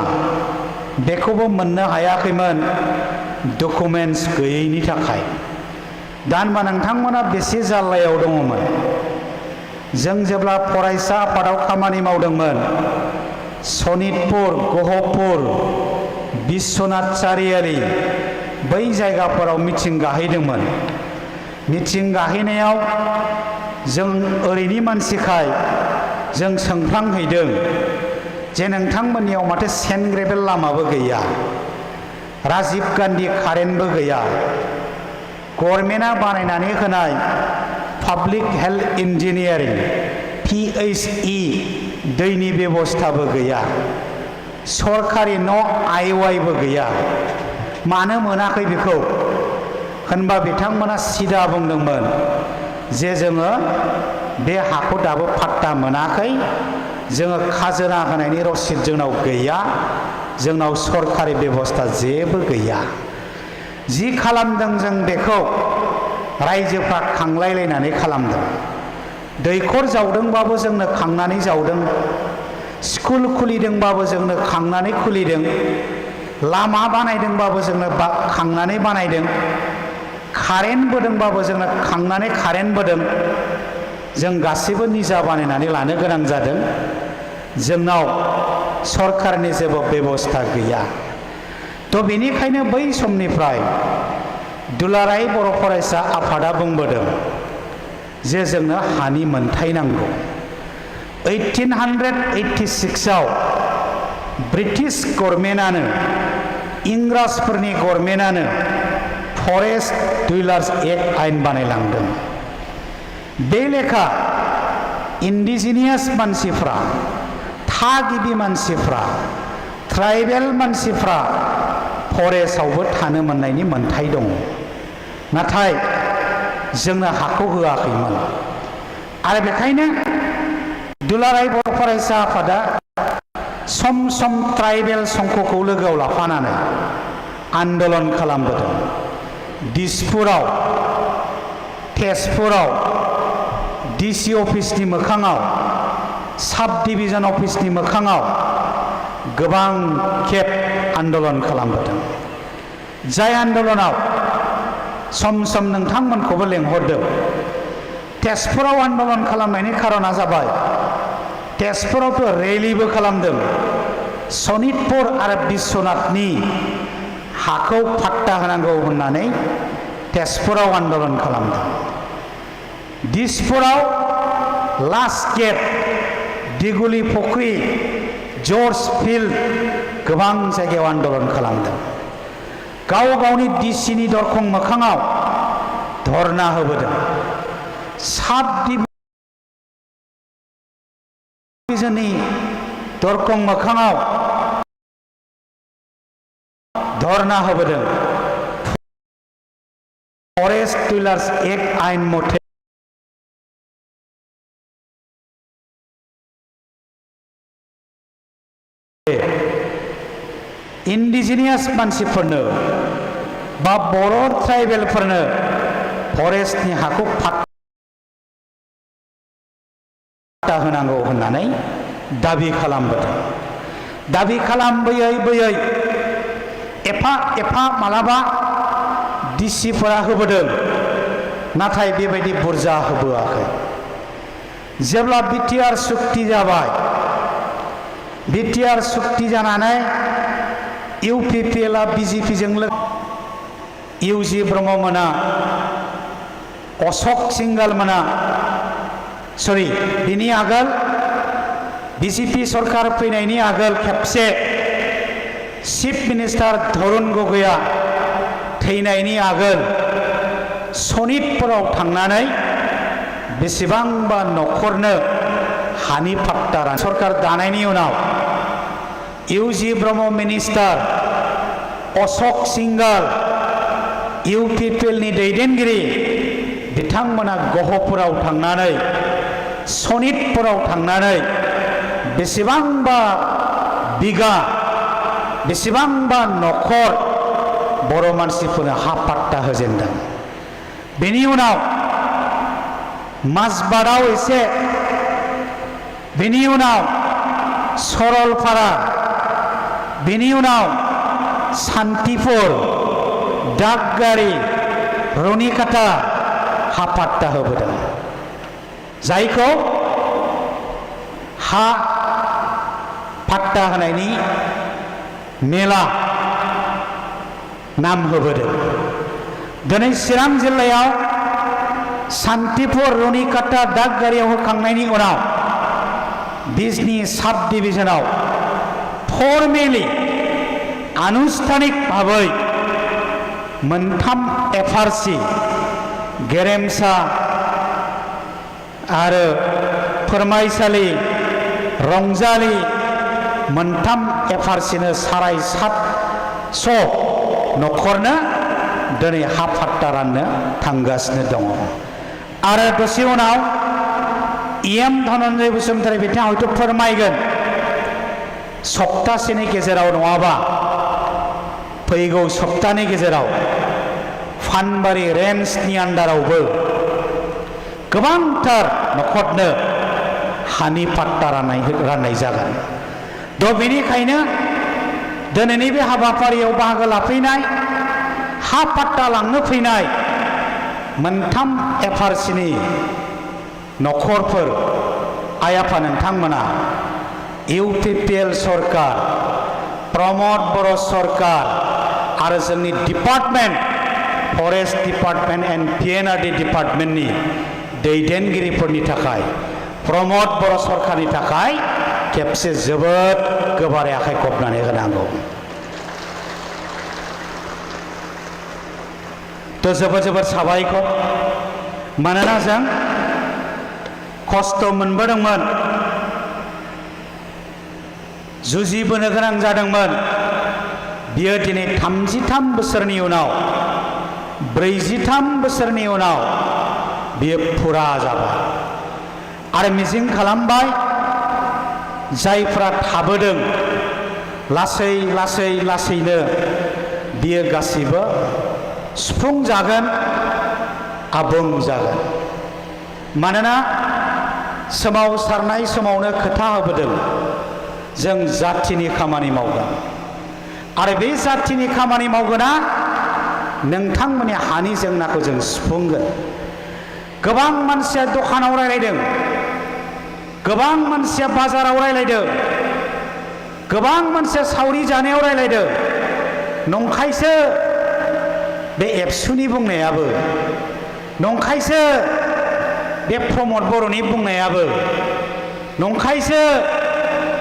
बेखौबो मोननो हायाखैमोन डकुमेन्टस गैयैनि थाखाय दा होनबा नोंथांमोना बेसे जाल्लायाव दङमोन जों जेब्ला फरायसा आफादाव खामानि मावदोंमोन सनितपुर गहपुर बिश्वनाथ चारियाली बै जायगाफोराव मिथिं गाहैदोंमोन मिथिं गाहैनायाव जों ओरैनि मानसिखाय जों सोंफ्लांहैदों जे नोंथांमोननियाव माथो सेन्ट ग्रेभेल लामाबो गैया राजीव गान्धी कारेन्टबो गैया गभर्नमेन्टआ बानायनानै होनाय पाब्लिक हेल्थ इन्जिनियारिं PHE दैनि बेबस्थाबो गैया सरकारि न' IOI बो गैया मानो मोनाखै बेखौ होनबा बिथांमोना सिदा बुंदोंमोन जे जोङो बे हाखौ दाबो पाट्टा मोनाखै जोङो खाजोना होनायनि रसिद जोंनाव गैया जोंनाव सरकारि बेबस्था जेबो गैया जि खालामदों जों बेखौ रायजोफ्रा खांलायलायनानै खालामदों दैखर जावदोंबाबो जोंनो खांनानै जावदों स्कुल खुलिदोंबाबो जोंनो खांनानै खुलिदों लामा बानायदोंबाबो जोंनो खांनानै बानायदों कारेन्ट बोदोंबाबो जोंनो खांनानै कारेन्ट बोदों जों गासैबो निजा बानायनानै लानो गोनां जादों जोंनाव सरकारनि जेबो बेबस्था गैया थ' बेनिखायनो बै समनिफ्राय दुलाराय बर' फरायसा आफादा बुंबोदों जे जोंनो हानि मोनथाय नांगौ 1886 आव ब्रिटिश गभर्नमेन्टआनो इंराजफोरनि गभर्नमेन्टआनो फरेस्ट डुइलार्स एक्ट आइन बानायलांदों बे लेखा इन्डिजिनियास मानसिफ्रा थागिबि मानसिफ्रा ट्राइबेल मानसिफ्रा फरेस्टआवबो थानो मोननायनि मोन्थाय दङ नाथाय जोंनो हाखौ होआखैमोन आरो बेखायनो दुलाराय बर' फरायसा आफादा सम सम ट्राइबेल संघखौ लोगोआव लाफानानै आन्दलन खालामबोदों दिसपुराव तेजपुराव DC अफिसनि मोखाङाव साब डिभिजन अफिसनि मोखाङाव गोबां खेब आन्दलन खालामबोदों जाय आन्दलनाव सम सम नोंथांमोनखौबो लेंहरदों तेजपुराव आन्दलन खालामनायनि खारना जाबाय तेजपुरावथ' रेलिबो खालामदों सनितपुर आरो बिश्वनाथनि हाखौ पाट्टा होनांगौ होननानै तेजपुराव आन्दलन खालामदों दिसपुराव लास्ट गेट दिगुलि फुख्रि जर्ज फिल्ड गोबां जायगायाव आन्दलन खालामदों गाव गावनि DCनि दरखं मोखाङाव धरना होबोदों साब डिभिजननि दरखं मोखाङाव धरना होबोदों फरेस्ट डुइलार्स एक्ट आइन मथे इन्डिजिनियास मानसिफोरनो बा बर' ट्राइबेलफोरनो फरेस्टनि हाखौ पाट्टा होनांगौ होननानै दाबि खालामबोदों दाबि खालामबोयै बोयै एफा एफा मालाबा DCफोरा होबोदों नाथाय बेबायदि बुरजा होबोआखै जेब्ला BTR सुक्ति जाबाय BTR सुक्ति जानानै UPPLआ BJPजों इउजि ब्रह्म मोना अशोक सिंगाल मोना सरि बिनि आगोल बिजेपि सरकार फैनायनि आगोल खेबसे चिफ मिनिस्टार धरुन गगैया थैनायनि आगोल सनितपुराव थांनानै बेसेबांबा न'खरनो हानि पाट्टा सरकार दानायनि उनाव इउजि ब्रह्म मिनिस्टार अशोक सिंगाल इउपिपिएलनि दैदेनगिरि बिथांमोना गहपुराव थांनानै सनितपुराव थांनानै बेसेबांबा बिगा बेसेबांबा न'खर बर' मानसिफोरनो हा पाट्टा होजेनदों बेनि उनाव माजबादाव एसे बेनि उनाव सरलपारा बेनि उनाव सान्तिपुर दागगारि रनिकाटा हा पाट्टा होबोदों जायखौ हा पाट्टा होनायनि मेला नाम होबोदों दिनै चिरां जिल्लायाव सान्तिपुर रनिकाटा दागगारियाव होखांनायनि उनाव बिजनी साब डिविजनाव फर्मेलि आनुष्ठानिक भाबै मोनथाम एफआरसि गेरेमसा आरो फोरमायसालि रंजालि मोनथाम एफआरसिनो 750 न'खरनो दिनै हा पाट्टा राननो थांगासिनो दङ आरो दसे उनाव एम धनन्जय बसुमतारी बिथाङा हयथ' फोरमायगोन सप्तासेनि गेजेराव नङाबा फैगौ सप्तानि गेजेराव फानबारि रेन्जनि आन्डारावबो गोबांथार न'खरनो हानि पाट्टा राननाय जागोन थ' बेनिखायनो दिनैनि बे हाबाफारियाव बाहागो लाफैनाय हा पाट्टा लांनो फैनाय मोनथाम एफआरसिनि न'खरफोर आइ आफा नोंथांमोना इउपिपिएल सरकार प्रमद बर' सरकार आरो जोंनि डिपार्टमेन्ट फरेस्ट डिपार्टमेन्ट एन्ड पिएनआरडि डिपार्टमेन्टनि दैदेनगिरिफोरनि थाखाय प्रमद बर' सरकारनि थाखाय खेबसे जोबोद गोबारै आखाइ खबनानै होनांगौ थ' जोबोद जोबोद साबायखर मानोना जों खस्थ' मोनबोदोंमोन जुजिबोनो गोनां जादोंमोन बियो दिनै 33 बोसोरनि उनाव 43 बोसोरनि उनाव बियो फुरा जाबाय आरो मिजिं खालामबाय जायफ्रा थाबोदों लासै लासै लासैनो बियो गासिबो सुफुंजागोन आबुं जागोन मानोना सोमावसारनाय समावनो खोथा होबोदों जों जाथिनि खामानि मावगोन आरो बे जाथिनि खामानि मावगोना नोंथांमोननि हानि जेंनाखौ जों सुफुंगोन गोबां मानसिया दखानाव रायलायदों गोबां मानसिया बाजाराव रायलायदों गोबां मानसिया सावरि जानायाव रायलायदों नंखायसो बे एबसुनि बुंनायाबो नंखायसो बे प्रमद बर'नि बुंनायाबो नंखायसो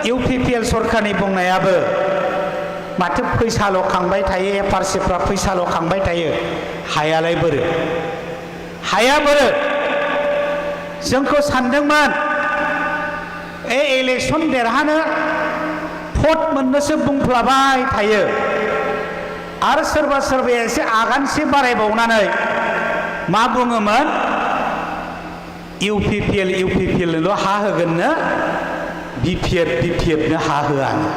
इउपिपिएल सरकारनि बुंनायाबो माथो फैसाल' खांबाय थायो एफआरसिफ्रा फैसाल' खांबाय थायो हायालाय बोरो हाया बोरो जोंखौ सानदोंमोन इलेक्सन देरहानो भट मोननोसो बुंफ्लाबाय थायो आरो सोरबा सोरबाया एसे आगानसे बारायबावनानै मा बुङोमोन इउपिपिएलनोल' हा होगोननो बिपिएफनो हा होआनो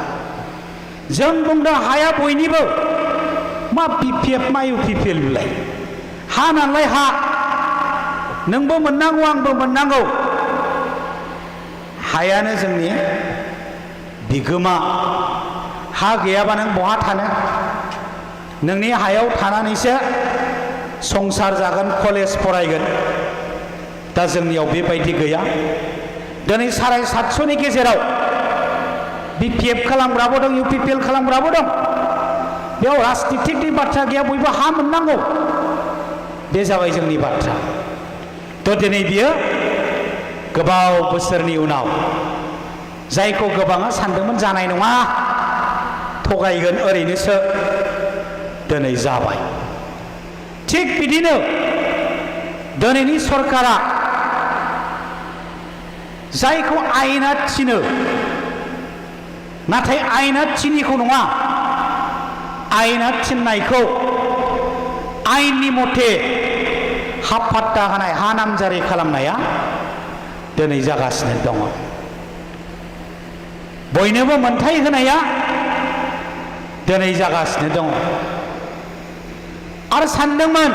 जों बुंदों हाया बयनिबो मा बिपिएफ मा इउपिपिएल बिलाय हा नालाय हा नोंबो मोननांगौ आंबो मोननांगौ हायानो जोंनि बिगोमा हा गैयाबा नों बहा थानो नोंनि हायाव थानानैसो संसार जागोन कलेज फरायगोन दा जोंनियाव बेबायदि गैया दिनै 750नि गेजेराव बिपिएफ खालामग्राबो दं इउपिपिएल खालामग्राबो दं बेयाव राजनितिकनि बाथ्रा गैया बयबो हा मोननांगौ बे जाबाय जोंनि बाथ्रा थ' दिनै बियो गोबाव बोसोरनि उनाव जायखौ गोबाङा सानदोंमोन जानाय नङा थगायगोन ओरैनोसो दिनै जाबाय थिग बिदिनो दिनैनि सरकारा जायखौ आयेना थिनो नाथाय आयेना थिनिखौ नङा आयेना थिननायखौ आयेननि मथे हा फाट्टा होनाय हा नामजारि खालामनाया दिनै जागासिनो दङ बयनोबो मोनथाय होनाया दिनै जागासिनो दङ आरो सानदोंमोन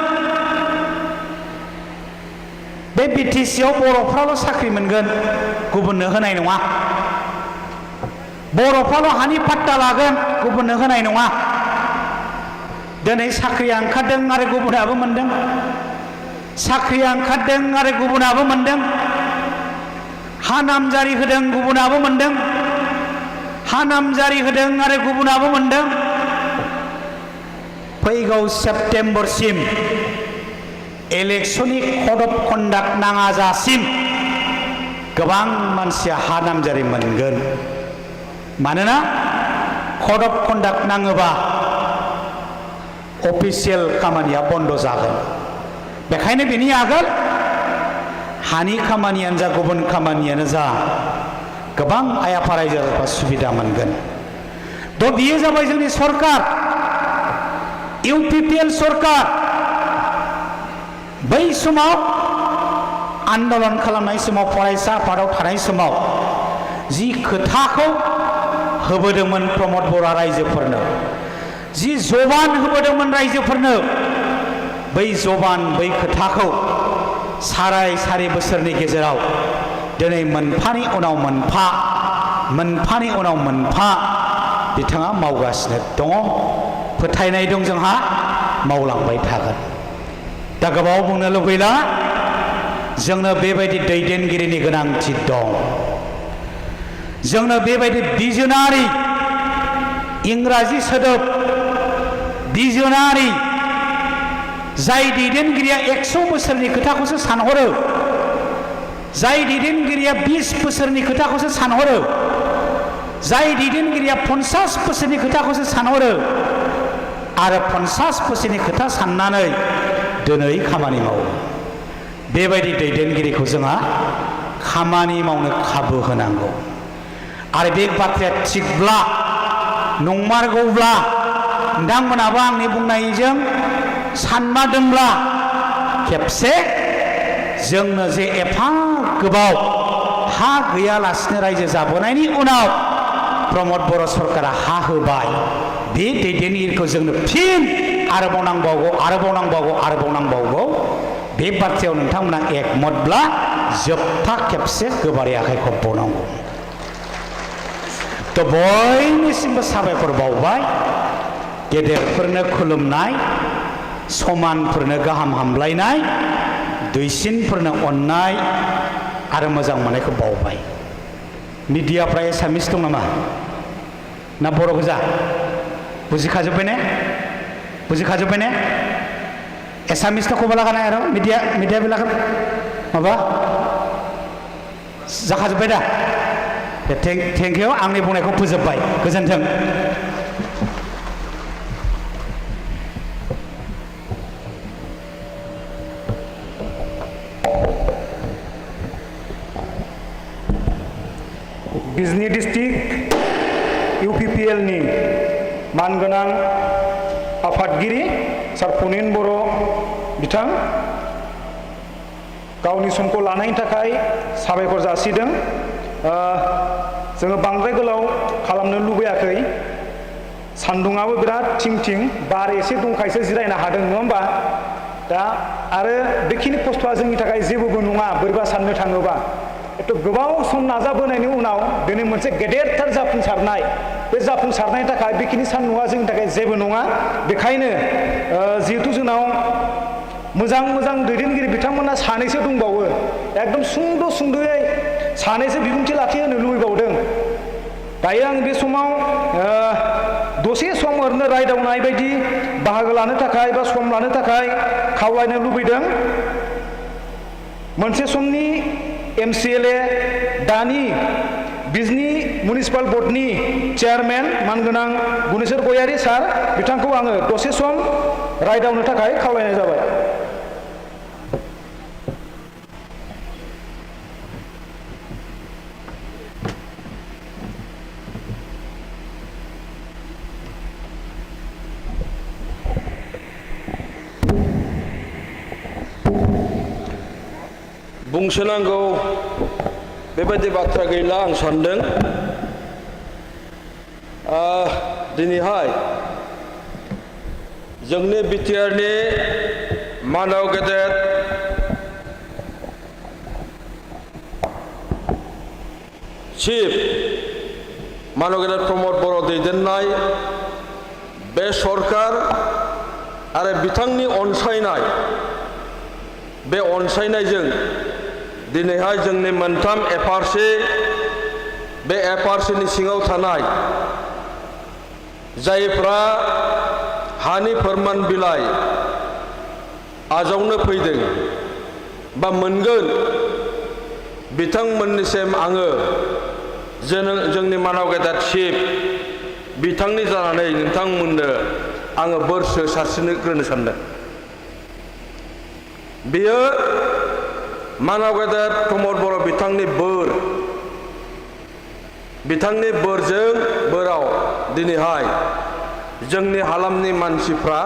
बे बिटिसिआव बर'फ्राल' साख्रि मोनगोन गुबुननो होनाय नङा बर'फ्राल' हानि फाट्टा लागोन गुबुननो होनाय नङा दिनै साख्रिया ओंखारदों आरो गुबुनाबो मोनदों साख्रिया ओंखारदों आरो गुबुनाबो मोनदों हा नामजारि होदों गुबुनाबो मोनदों हा नामजारि होदों आरो गुबुनाबो मोनदों फैगौ सेप्तेम्बरसिम इलेक्सननि कड अफ कन्डाक्ट नाङाजासिम गोबां मानसिया हा नामजारि मोनगोन मानोना कड अफ कन्डाक्ट नाङोबा अफिसियेल खामानिया बन्द जागोन बेखायनो बेनि आगोल हानि खामानियानो जा गुबुन खामानियानो जा गोबां आइ आफा रायजो राजाफ्रा सुबिदा मोनगोन थ' बियो जाबाय जोंनि सरकार इउपिपिएल सरकार बै समाव आन्दलन खालामनाय समाव फरायसा आफादाव थानाय समाव जि खोथाखौ होबोदोंमोन प्रमद बर' रायजोफोरनो जि जबान होबोदोंमोन रायजोफोरनो बै जबान बै खोथाखौ साराय बोसोरनि गेजेराव दिनै मोनफानि उनाव मोनफा मोनफानि उनाव मोनफा बिथाङा मावगासिनो दङ फोथायनाय दं जोंहा मावलांबाय थागोन दा गोबाव बुंनो लुबैला जोंनो बेबायदि दैदेनगिरिनि गोनांथि दं जोंनो बेबायदि बिजोनारि इंराजि सोदोब बिजोनारि जाय दैदेनगिरिया 100 बोसोरनि खोथाखौसो सानहरो जाय दैदेनगिरिया 20 बोसोरनि खोथाखौसो सानहरो जाय दैदेनगिरिया 50 बोसोरनि खोथाखौसो सानहरो आरो 50 बोसोरनि खोथा साननानै दिनै खामानि मावो बेबायदि दैदेनगिरिखौ जोंहा खामानि मावनो खाबु होनांगौ आरो बे बाथ्राया थिगब्ला नंमारगौब्ला नोंथांमोनाबो आंनि बुंनायजों सानमारदोंब्ला खेबसे जोंनो जे एफा गोबाव हा गैयालासिनो रायजो जाबोनायनि उनाव प्रमद बर' सरकारा हा होबाय बे दैदेनगिरिखौ जोंनो फिन आरोबाव नांबावगौ बे बाथ्रायाव नोंथांमोना एकमतब्ला जोबथा खेबसे गोबारै आखाइ खबबावनांगौ थ' बयनिसिमबो साबायखर बावबाय गेदेरफोरनो खुलुमनाय समानफोरनो गाहाम हामलायनाय दुइसिनफोरनो अननाय आरो मोजां मोननायखौ बावबाय मिडियाफ्रा एसामिस दं नामा ना बर' गोजा बुजिखाजोब्बाय ने एसामिस तो कबा लागा आरो मिडिया बिलाग माबा जाखाजोब्बाय दा थेंक इउ आंनि बुंनायखौ फोजोबबाय गोजोन्थों बिजनी डिस्ट्रिक्ट इउपिपिएल नि मानगोनां आफादगिरि सार पुनिन बर' बिथां गावनि समखौ लानायनि थाखाय साबायखर जासिदों जोङो बांद्राय गोलाव खालामनो लुबैयाखै सान्दुङाबो बिराद थिं बार एसे दंखायसो जिरायनो हादों नङा होमबा दा आरो बेखिनि खस्थ'आ जोंनि थाखाय जेबोबो नङा बोरैबा साननो थाङोबा गोबाव सम नाजाबोनायनि उनाव दिनै मोनसे गेदेरथार जाफुंसारनाय बे जाफुंसारनायनि थाखाय बेखिनि सान्दुङा जोंनि थाखाय जेबो नङा बेखायनो जिहेतु जोंनाव मोजां दैदेनगिरि बिथांमोना सानैसो दंबावो एकदम सुंद'यै सानैसो बिबुंथि लाखिहोनो लुबैबावदों दायो आं बे समाव दसे सम ओरैनो रायदावनाय बायदि बाहागो लानो थाखाय बा सम लानो थाखाय खावलायनो लुबैदों। मोनसे समनि MCLA दानि बिजनी मिउनिसिपाल बर्डनि चेयारमेन मानगोनां गुनेश्वर गयारी सार बिथांखौ आङो दसे सम रायदावनो थाखाय खावलायनाय जाबाय। बुंसोनांगौ बेबायदि बाथ्रा गैला आं सानदों। दिनैहाय जोंनि बिटिआरनि मानाव गेदेर चिफ मानाव गेदेर प्रमद बर' दैदेननाय बे सरकार आरो बिथांनि अनसायनाय बे अनसायनायजों दिनैहाय जोंनि मोनथाम FRC बे FRCनि सिङाव थानाय जायफ्रा हानि फोरमान बिलाइ आजावनो फैदों बा मोनगोन बिथांमोननिसिम आङो जोंनि मानाव गेदेर चिफ बिथांनि जानानै नोंथांमोननो आङो बोरसो सारस्रिनो सानदों। बेयो मानाव गेदेर प्रमद बर' बिथांनि बिथांनि बोराव दिनैहाय जोंनि हालामनि मानसिफ्रा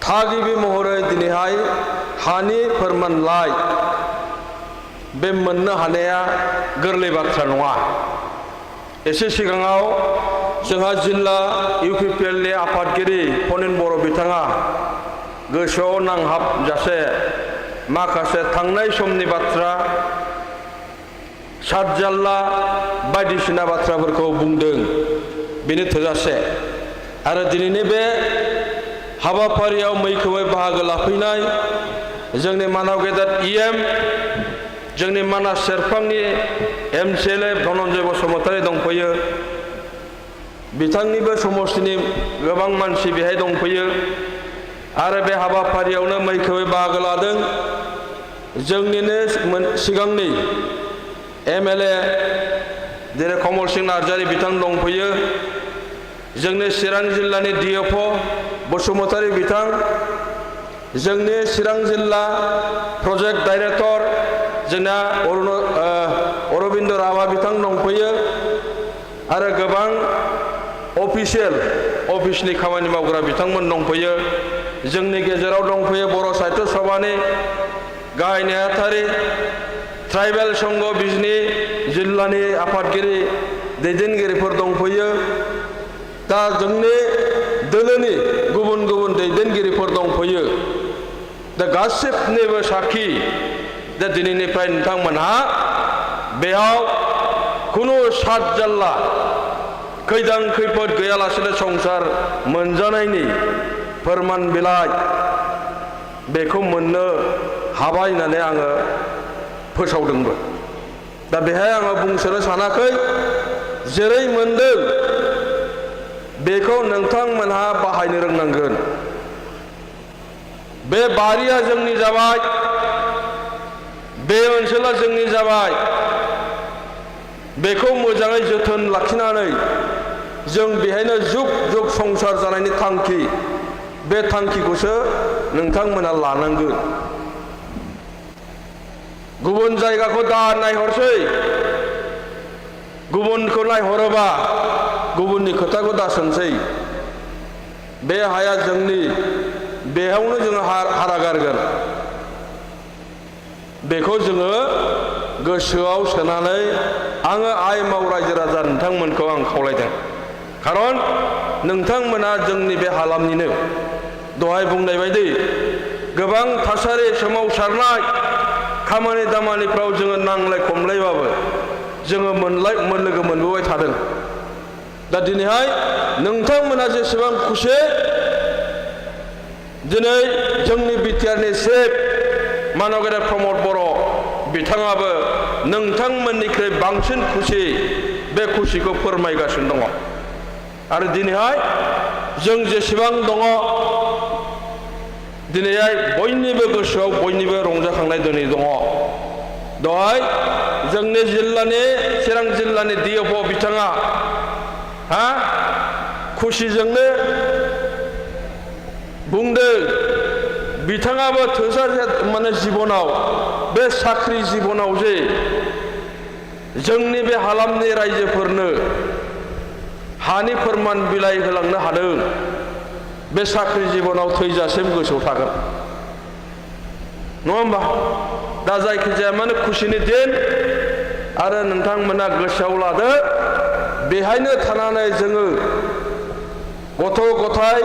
थागिबि महरै दिनैहाय हानि फोरमानलाइ बे मोननो हानाया गोरलै बाथ्रा नङा। एसे सिगाङाव जोंहा जिल्ला UPPLनि आफादगिरि फनिन बर' बिथाङा गोसोआव नांहाबजासे माखासे थांनाय समनि बाथ्रा सातजाल्ला बायदिसिना बाथ्राफोरखौ बुंदों, बेनो थोजासे। आरो दिनैनि बे हाबाफारियाव मैखोमै बाहागो लाफैनाय जोंनि मानाव गेदेर EM जोंनि मानास सेरफांनि MCLA धनन्जय बसुमतारी दंफैयो, बिथांनिबो समष्टिनि गोबां मानसि बेहाय दंफैयो। आरो बे हाबाफारियावनो मैखोमै बाहागो लादों जोंनिनो सिगांनि MLA जेरै कमल सिंह नार्जारी बिथां दंफैयो, जोंनि चिरां जिल्लानि DFO बसुमतारी बिथां, जोंनि चिरां जिल्ला प्रजेक्ट डाइरेक्टर जोंना अरबिन्द राभा बिथां दंफैयो आरो गोबां अफिसनि खामानि मावग्रा बिथांमोन दंफैयो। जोंनि गेजेराव दंफैयो बर' साहित्य सभानि गाहाय नेहाथारि, ट्राइबेल संघ बिजनी जिल्लानि आफादगिरि दैदेनगिरिफोर दंफैयो। दा जोंनि दोलोनि गुबुन गुबुन दैदेनगिरिफोर दंफैयो। दा गासिबनिबो साखि दा दिनैनिफ्राय नोंथांमोनहा बेयाव खुनु सातजाल्ला खैदां खैफोद गैयालासेनो संसार मोनजानायनि फोरमान बिलाइ बेखौ मोननो हाबाय होननानै आङो फोसावदोंबो। दा बेहाय आङो बुंसोनो सानाखै, जेरै मोनदों बेखौ नोंथांमोनहा बाहायनो रोंनांगोन। बे बारिया जोंनि जाबाय, बे ओनसोला जोंनि जाबाय, बेखौ मोजाङै जोथोन लाखिनानै जों बेहायनो जुग जुग संसार जानायनि थांखि, बे थांखिखौसो नोंथांमोना लानांगोन। गुबुन जायगाखौ दा नायहरसै, गुबुनखौ नायहरोबा गुबुननि खोथाखौ दा सोंसै। बे हाया जोंनि, बेयावनो जोङो हारा गारगोन। बेखौ जोङो गोसोआव सोनानै आङो आइमाव रायजो राजा नोंथांमोनखौ आं खावलायदों। खारन नोंथांमोना जोंनि बे हालामनिनो, दहाय बुंनाय बायदि गोबां थासारि सोमावसारनाय खामानि दामानिफ्राव जोङो नांलाय खमलायबाबो जोङो लोगो मोनबोबाय थादों। दा दिनैहाय नोंथांमोना जेसेबां खुसि, दिनै जोंनि बिटिआरनि चिफ मानाव गेदेर प्रमद बर' बिथाङाबो नोंथांमोननिख्रुइ बांसिन खुसि, बे खुसिखौ फोरमायगासिनो दङ। आरो दिनैहाय जों जेसेबां दङ दिनैहाय बयनिबो गोसोआव बयनिबो रंजाखांनाय दिनै दङ दहाय जोंनि जिल्लानि चिरां जिल्लानि डिएफअ बिथाङा खुसिजोंनो बुंदों बिथाङाबो थोजासे माने जिबनाव बे साख्रि जिबनाव जे जोंनि बे हालामनि रायजोफोरनो हानि फोरमान बिलाइ होलांनो हादों बे साख्रि जिबनाव थैजासिम गोसोआव थागोन नङा होमबा दा जायखिजाया माने खुसिनि दिन आरो नोंथांमोना गोसोआव लादो बेहायनो थानानै जोङो गथ' गथाय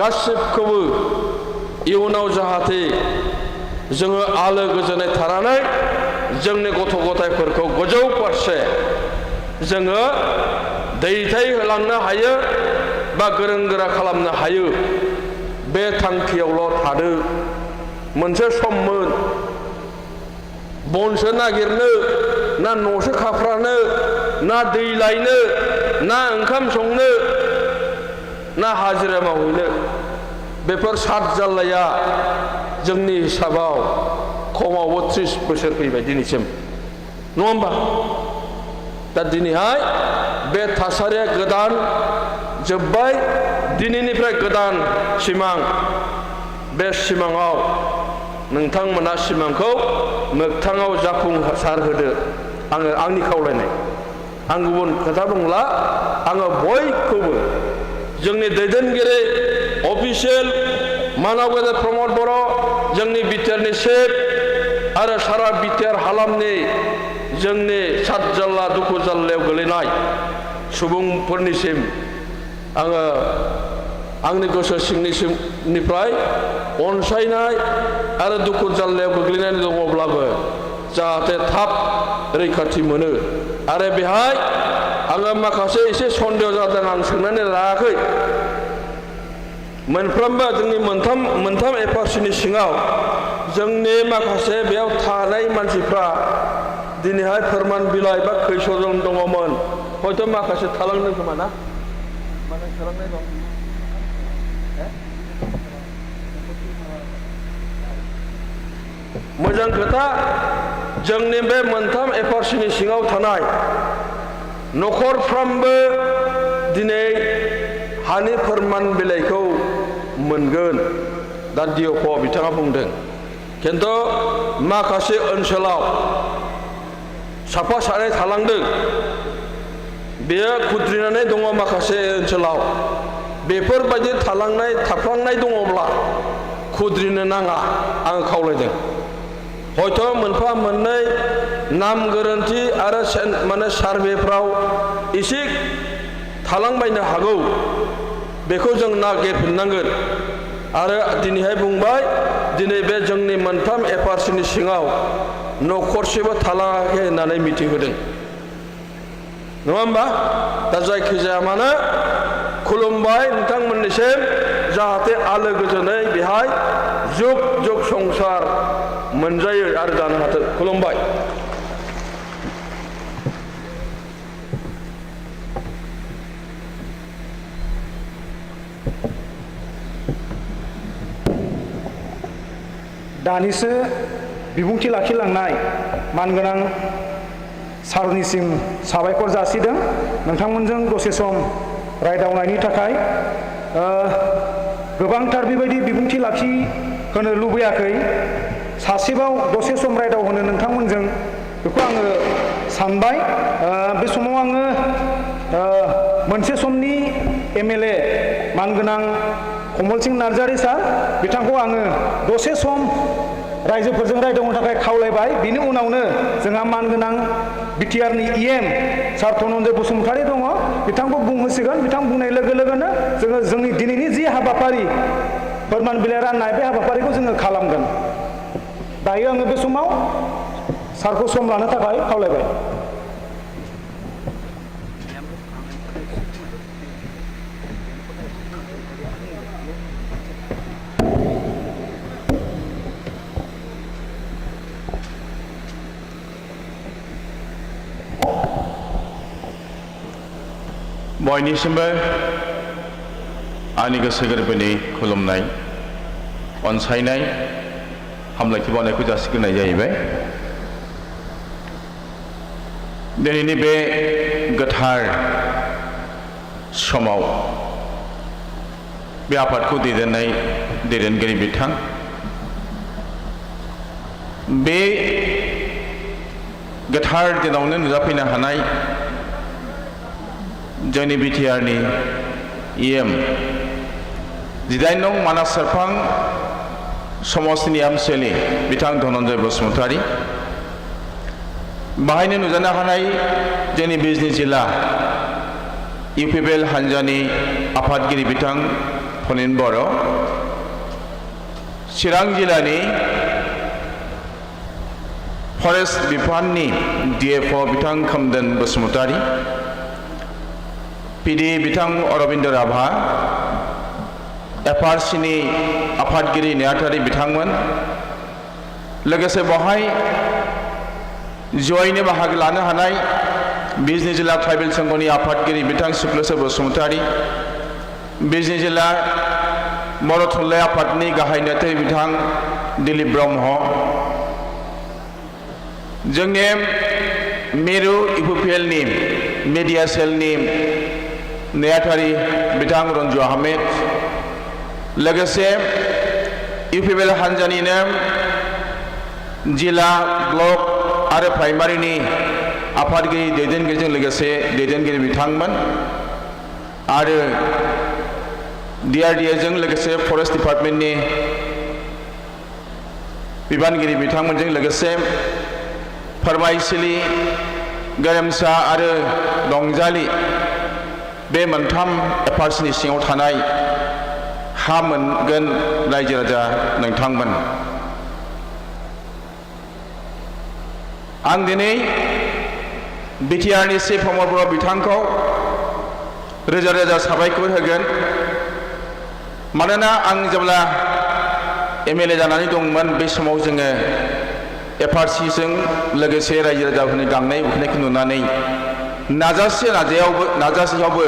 गासिबखौबो इयुनाव जाहाथे जोङो आलो गोजोनै थानानै जोंनि गथ' गथायफोरखौ गोजौ फारसे जोङो दैथायहोलांनो हायो बा गोरों गोरा खालामनो हायो बे थांखियावल' थादो मोनसे सममोन बनसो नागिरनो ना न'सो खाफ्रानो ना दै लायनो ना ओंखाम संनो ना हाजिरा मावहैनो बेफोर सात जाल्लाया जोंनि हिसाबाव खमावबो 30 बोसोर फैबाय दिनैसिम नङा होमबा दा दिनैहाय बे थासारिया गोदान जोब्बाय दिनैनिफ्राय गोदान सिमां बे सिमाङाव नोंथांमोना सिमांखौ मोगथाङाव जाफुंसार होदो आङो आंनि खावलायनाय आं गुबुन खोथा बुंला आङो बयखौबो जोंनि दैदेनगिरि अफिसियेल मानाव गेदेर प्रमद बर' जोंनि बिटिआरनि चिफ आरो सारा बिटिआर हालामनि जोंनि सात जाल्ला दुखु जाल्लायाव गोलैनाय सुबुंफोरनिसिम आङो आंनि गोसो सिंनिफ्राय अनसायनाय आरो दुखु जाल्लायाव गोग्लैनाय दङब्लाबो जाहाथे थाब रैखाथि मोनो आरो बेहाय आङो माखासे एसे सन्देह जादों आं सोंनानै लायाखै मोनफ्रोमबो जोंनि मोनथाम एफआरसिनि सिङाव जोंनि माखासे बेयाव थानाय मानसिफ्रा दिनैहाय फोरमान बिलाइ बा खैसजन दङमोन हयथ' माखासे थालांदों खोमा ना माने थालांनाय दं मोजां खोथा जोंनि बे मोनथाम एफआरसिनि सिङाव थानाय न'खरफ्रामबो दिनै हानि फोरमान बिलाइखौ मोनगोन दा डिएफअ बिथाङा बुंदों खिन्थु माखासे ओनसोलाव साफा सानै थालांदों बेयो खुद्रिनानै दङ माखासे ओनसोलाव बेफोरबायदि थाफ्लांनाय दङब्ला खुद्रिनो नाङा आं खावलायदों हयथ' मोनफा मोननै नाम गोरोन्थि आरो माने सार्भेफ्राव एसे थालांबायनो हागौ बेखौ जों नागिरफिननांगोन आरो दिनैहाय बुंबाय दिनै बे जोंनि मोनथाम एफआरसिनि सिङाव न'खरसेबो थालाङाखै होननानै मिथिहोदों नङा होमबा दा जायखिजाया मानो खुलुमबाय नोंथांमोननिसिम जाहाथे आलो गोजोनै बेहाय जुग जुग संसार मोनजायो आरो जानो हाथों खुलुमबाय दानिसो बिबुंथि लाखिलांनाय मानगोनां सारनिसिम साबायखर जासिदों नोंथांमोनजों दसे सम रायदावनायनि थाखाय गोबांथार बेबायदि बिबुंथि लाखि होनो लुबैयाखै सासेबाव दसे सम रायदावहोनो नोंथांमोनजों बेखौ आङो सानबाय बे समाव आङो मोनसे समनि एमएलए मानगोनां कमल सिंह नार्जारी सार बिथांखौ आङो दसे सम रायजोफोरजों रायदावनो थाखाय खावलायबाय बिनि उनावनो जोंहा मानगोनां बिटिआरनि इएम सार धनन्जय बसुमतारी दङ बिथांखौ बुंहोसिगोन बिथां बुंनाय लोगो लोगोनो जोङो जोंनि दिनैनि जि हाबाफारि फोरमान बिलाइ राननाय बे हाबाफारिखौ जोङो खालामगोन दायो आङो बे समाव सारखौ सम लानो थाखाय खावलायबाय बयनिसिमबो आंनि गोसो गोरबोनि खुलुमनाय अनसायनाय हामलायथि बावनायखौ जासिग्रोनाय जाहैबाय। दिनैनि बे गोथार समाव बे आफादखौ दैदेननाय दैदेनगिरि बिथां, बे गोथार दिनावनो नुजाफैनो हानाय जोंनि बिटिआरनि EM 18 नं मानास सेरफां समस्तिनि एमसिएलए बिथां धनन्जय बसुमतारी, बाहायनो नुजानो हानाय जोंनि बिजनि जिल्ला UPPL हान्जानि आफादगिरि बिथां फनिन बर', चिरां जिल्लानि फरेस्ट बिफाननि DFO बिथां खोमदोन बसुमतारी, PD बिथां अरबिन्द राभा, FRCनि आफादगिरि नेहाथारि बिथांमोन, लोगोसे बेवहाय जयैनो बाहागो लानो हानाय बिजनि जिल्ला ट्राइबेल संघनि आफादगिरि बिथां सुक्लेस्वर बसुमतारी, बिजनि जिल्ला बर' थुनलाइ आफादनि गाहाय नेहाथारि बिथां दिलीप ब्रह्म, जोंनि मिरु UPPLनि मिडिया सेलनि नेहाथारि बिथां रन्जु आहमेद, लोगोसे UPPL हान्जानिनो जिल्ला ब्लक आरो प्राइमारिनि आफादगिरि दैदेनगिरिजों लोगोसे दैदेनगिरि बिथांमोन आरो DRDAजों लोगोसे फरेस्ट डिपार्टमेन्टनि बिबानगिरि बिथांमोनजों लोगोसे फोरमायसिलि, गेरेमसा आरो दंजालि बे मोनथाम FRCनि सिङाव थानाय हा मोनगोन रायजो राजा नोंथांमोन, आं दिनै बिटिआरनि चिफ प्रमद बर' बिथांखौ रोजा रोजा साबायखर होगोन। मानोना आं जेब्ला MLA जानानै दंमोन बे समाव जोङो FRCजों लोगोसे रायजो राजाफोरनि गांनाय उखैनायखौ नुनानै नाजासेयावबो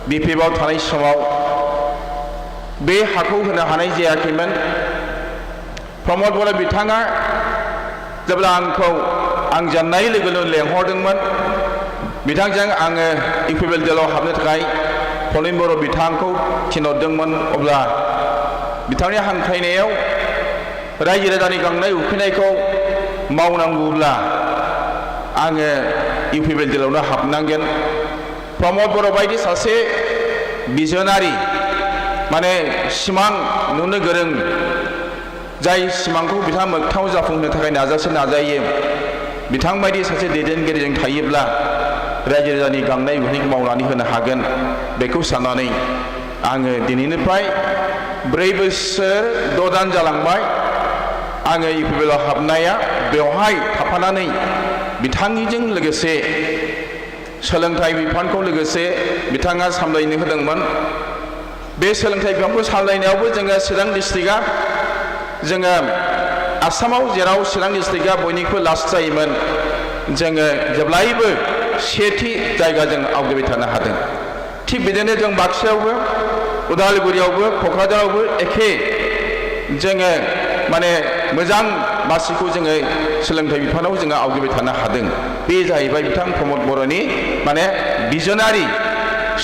BPFआव थानाय समाव बे हाखौ होनो हानाय जायाखैमोन। प्रमद बर' बिथाङा जेब्ला आं जेननाय लोगो लोगो लेंहरदोंमोन, बिथांजों आङो UPPL दलाव हाबनो थाखाय फनिन बर' बिथांखौ थिनहरदोंमोन, अब्ला बिथांनि हांख्रायनायाव रायजो राजानि गांनाय उखैनायखौ मावनांगौब्ला आङो UPPL दलावनो हाबनांगोन। प्रमद बर' बायदि सासे बिजोनारि, माने सिमां नुनो गोरों, जाय सिमांखौ बिथाङा मोगथाङाव जाफुंहोनो थाखाय नाजायो, बिथांबायदि सासे दैदेनगिरिजों थायोब्ला रायजो राजानि गांनाय उखैनायखौ मावनानै होनो हागोन, बेखौ साननानै आङो दिनैनिफ्राय 4 बोसोर 6 दान जालांबाय आङो UPPLआव हाबनाया। बेवहाय थाफानानै बिथांनिजों लोगोसे सोलोंथाइ बिफानखौ लोगोसे बिथाङा सामलायनो होदोंमोन। बे सोलोंथाइ बिफानखौ सामलायनायावबो जोङो चिरां डिस्ट्रिक्टआ, जोङो आसामाव जेराव चिरां डिस्ट्रिक्टआ बयनिख्रुइ लास्ट जायोमोन, जोङो जेब्लायबो सेथि जायगाजों आवगायबाय थानो हादों। थिग बिदिनो जों बाक्सायावबो, उदालगुरियावबो, क'क्राझारावबो एखे जोङो माने मोजां मासिखौ जोङो सोलोंथाइ बिफानाव जोङो आवगायबाय थानो हादों। बे जाहैबाय बिथां प्रमद बर'नि माने बिजोनारि,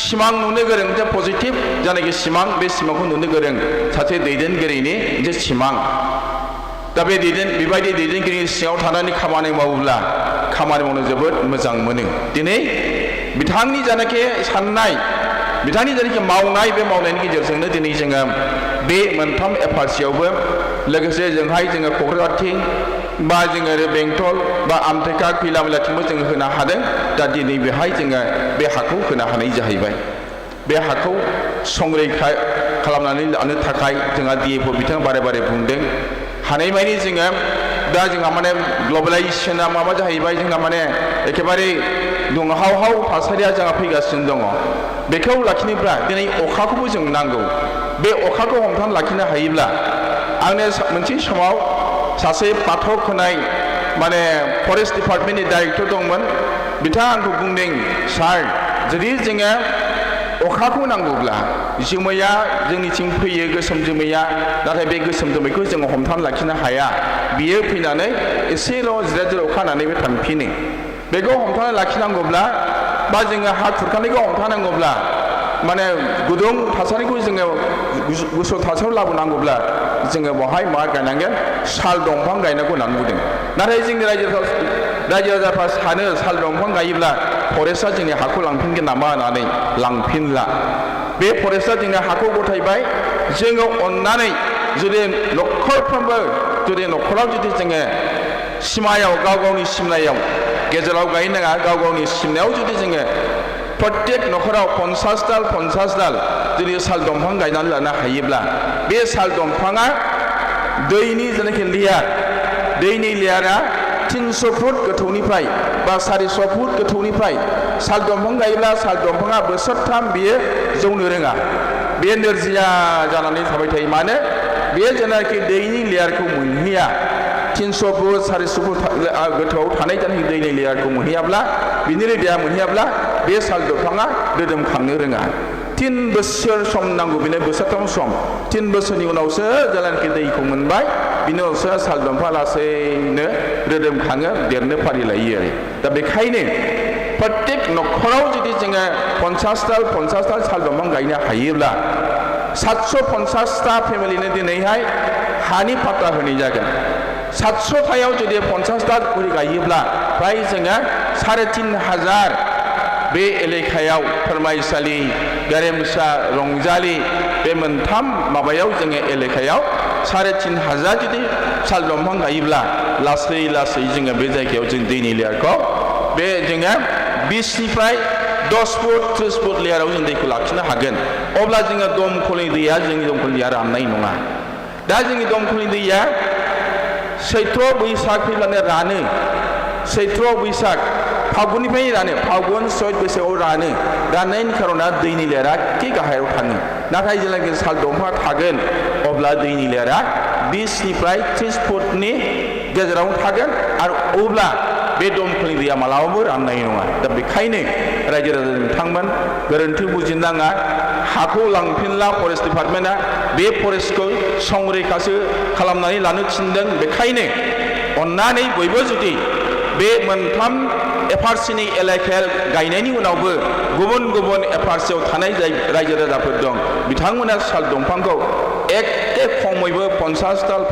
सिमां नुनो गोरों, जे पजिटिभ जानाखि सिमां, बे सिमांखौ नुनो गोरों सासे दैदेनगिरिनि जे सिमां। दा बेबायदि दैदेनगिरिनि सिङाव थानानै खामानि मावोब्ला खामानि मावनो जोबोद मोजां मोनो। दिनै बिथांनि जानाखि साननाय, बिथांनि जानाखि मावनाय, बे मावनायनि गेजेरजोंनो दिनै जोङो बे मोनथाम FRCआवबो लोगोसे जोङो क'क्राझारथिं बा जोङो बेंटल बा आमथेखा खैलामैलाथिंबो जोङो होनो हादों। दा दिनै बेहाय जोङो बे हाखौ होनो हानाय जाहैबाय। बे हाखौ संरैखा खालामनानै लानो थाखाय जोंहा DFO बिथाङा बारे बारे बुंदों, हानायमानि जोङो दा जोंहा माने ग्लबेलाइजेसना माबा जाहैबाय, जोंहा माने एखेबारे दुंहावहाव थासारिया जोंहा फैगासिनो दङ। बेखौ लाखिनोब्ला दिनै अखाखौबो जों नांगौ। बे अखाखौ हमथाना लाखिनो हायोब्ला, आंनो मोनसे समाव सासे पाठक होनाय माने फरेस्ट डिपार्टमेन्टनि डाइरेक्टर दंमोन, बिथाङा आंखौ बुंदों सार जुदि जोङो अखाखौ नांगौब्ला जोमैया जोंनिथिं फैयो गोसोम जोमैया नाथाय बे गोसोम जोमैखौ जोङो हमथाना लाखिनो हाया बियो फैनानै एसेल' जिराद जिराद अखा हानानै बे थांफिनो बेखौ हमथाना लाखिनांगौब्ला बा जोङो हा खुरखानायखौ हमथानांगौब्ला माने गुदुं थासारिखौ जोङो गुसु थासारियाव लाबोनांगौब्ला जोङो बेवहाय मा गायनांगोन साल दंफां गायनांगौ होननानै बुंदों नाथाय जोंनि रायजो राजाफ्रा सानो साल दंफां गायोब्ला फरेस्टआ जोंनि हाखौ लांफिनगोन नामा होननानै लांफिनला बे फरेस्टआ जोंनि हाखौ गथायबाय जोङो अननानै जुदि न'खरफ्रोमबो जुदि न'खराव जुदि जोङो सिमायाव गाव गावनि सिमनायाव गेजेराव गायनो नाङा गाव गावनि सिमनायाव जुदि जोङो प्रत्येक न'खराव 50 दाल जुदि साल दंफां गायनानै लानो हायोब्ला बे साल दंफाङा दैनि जेनाखि दैनि लेयारा 300 फुट गोथौनिफ्राय बा 400 फुट गोथौनिफ्राय साल दंफां गायोब्ला साल दंफाङा बोसोरथाम बियो जौनो रोङा बे नोरजिया जानानै थाबाय थायो मानो बे जेनाखि दैनि लेयारखौ मोनहैया 300 फुट 400 फुट गोथौआव थानाय जेनाखि दैनि लेयारखौ मोनहैयाब्ला बिनि रोदाया मोनहैयाब्ला बे साल दंफाङा रोदोमखांनो रोङा 3 बोसोर सम नांगौ बेनो बोसोरथाम सम 3 बोसोरनि उनावसो जेब्लानाखि दैखौ मोनबाय बिनि उनावसो साल दंफाङा लासैनो रोदोमखाङो देरनो फारि लायो आरो दा बेखायनो प्रत्येक न'खराव जुदि जोङो 50 दाल साल दंफां गायनो हायोब्ला 750टा फेमिलिनो दिनैहाय हानि पाट्टा होनाय जागोन 700टायाव जुदि 50टा गय गायोब्ला फ्राय जोङो 3,500 बे एलेकायाव फोरमायसालि गेरेमसा रंजालि बे मोनथाम माबायाव जोङो एलेकायाव 3,500 जुदि साल दंफां गायोब्ला लासै लासै जोङो बे जायगायाव जों दैनि लेयारखौ बे जोङो 20निफ्राय 10 फुट 30 फुट लेयाराव जों दैखौ लाखिनो हागोन अब्ला जोङो दमखलनि दैया जोंनि दमखलनि दैया राननाय नङा दा जोंनि दमखलनि दैया सैत्र बैसाग फैब्लानो रानो सैत्र बैसाग फागुननिफ्राय रानो फागुन सैत बैसागआव रानो राननायनि खारना दैनि लेयारा एखे गाहायाव थाङो नाथाय जेब्लाखि साल दंफाङा थागोन अब्ला दैनि लेयारा 20निफ्राय 30 फुटनि गेजेराव थागोन आरो अब्ला बे दमखलनि दैया मालाबाबो राननाय नङा दा बेखायनो रायजो राजा नोंथांमोन गोरोन्थि बुजिनो नाङा हाखौ लांफिनला फरेस्ट डिपार्टमेन्टआ बे फरेस्टखौ संरैखासो खालामनानै लानो थिनदों बेखायनो अननानै बयबो जुदि बे मोनथाम एफआरसिनि एलेकायाव गायनायनि उनावबो गुबुन गुबुन एफआरसियाव थानाय जाय रायजो राजाफोर दं बिथांमोना साल दंफांखौ एखे खमैबो 50 दाल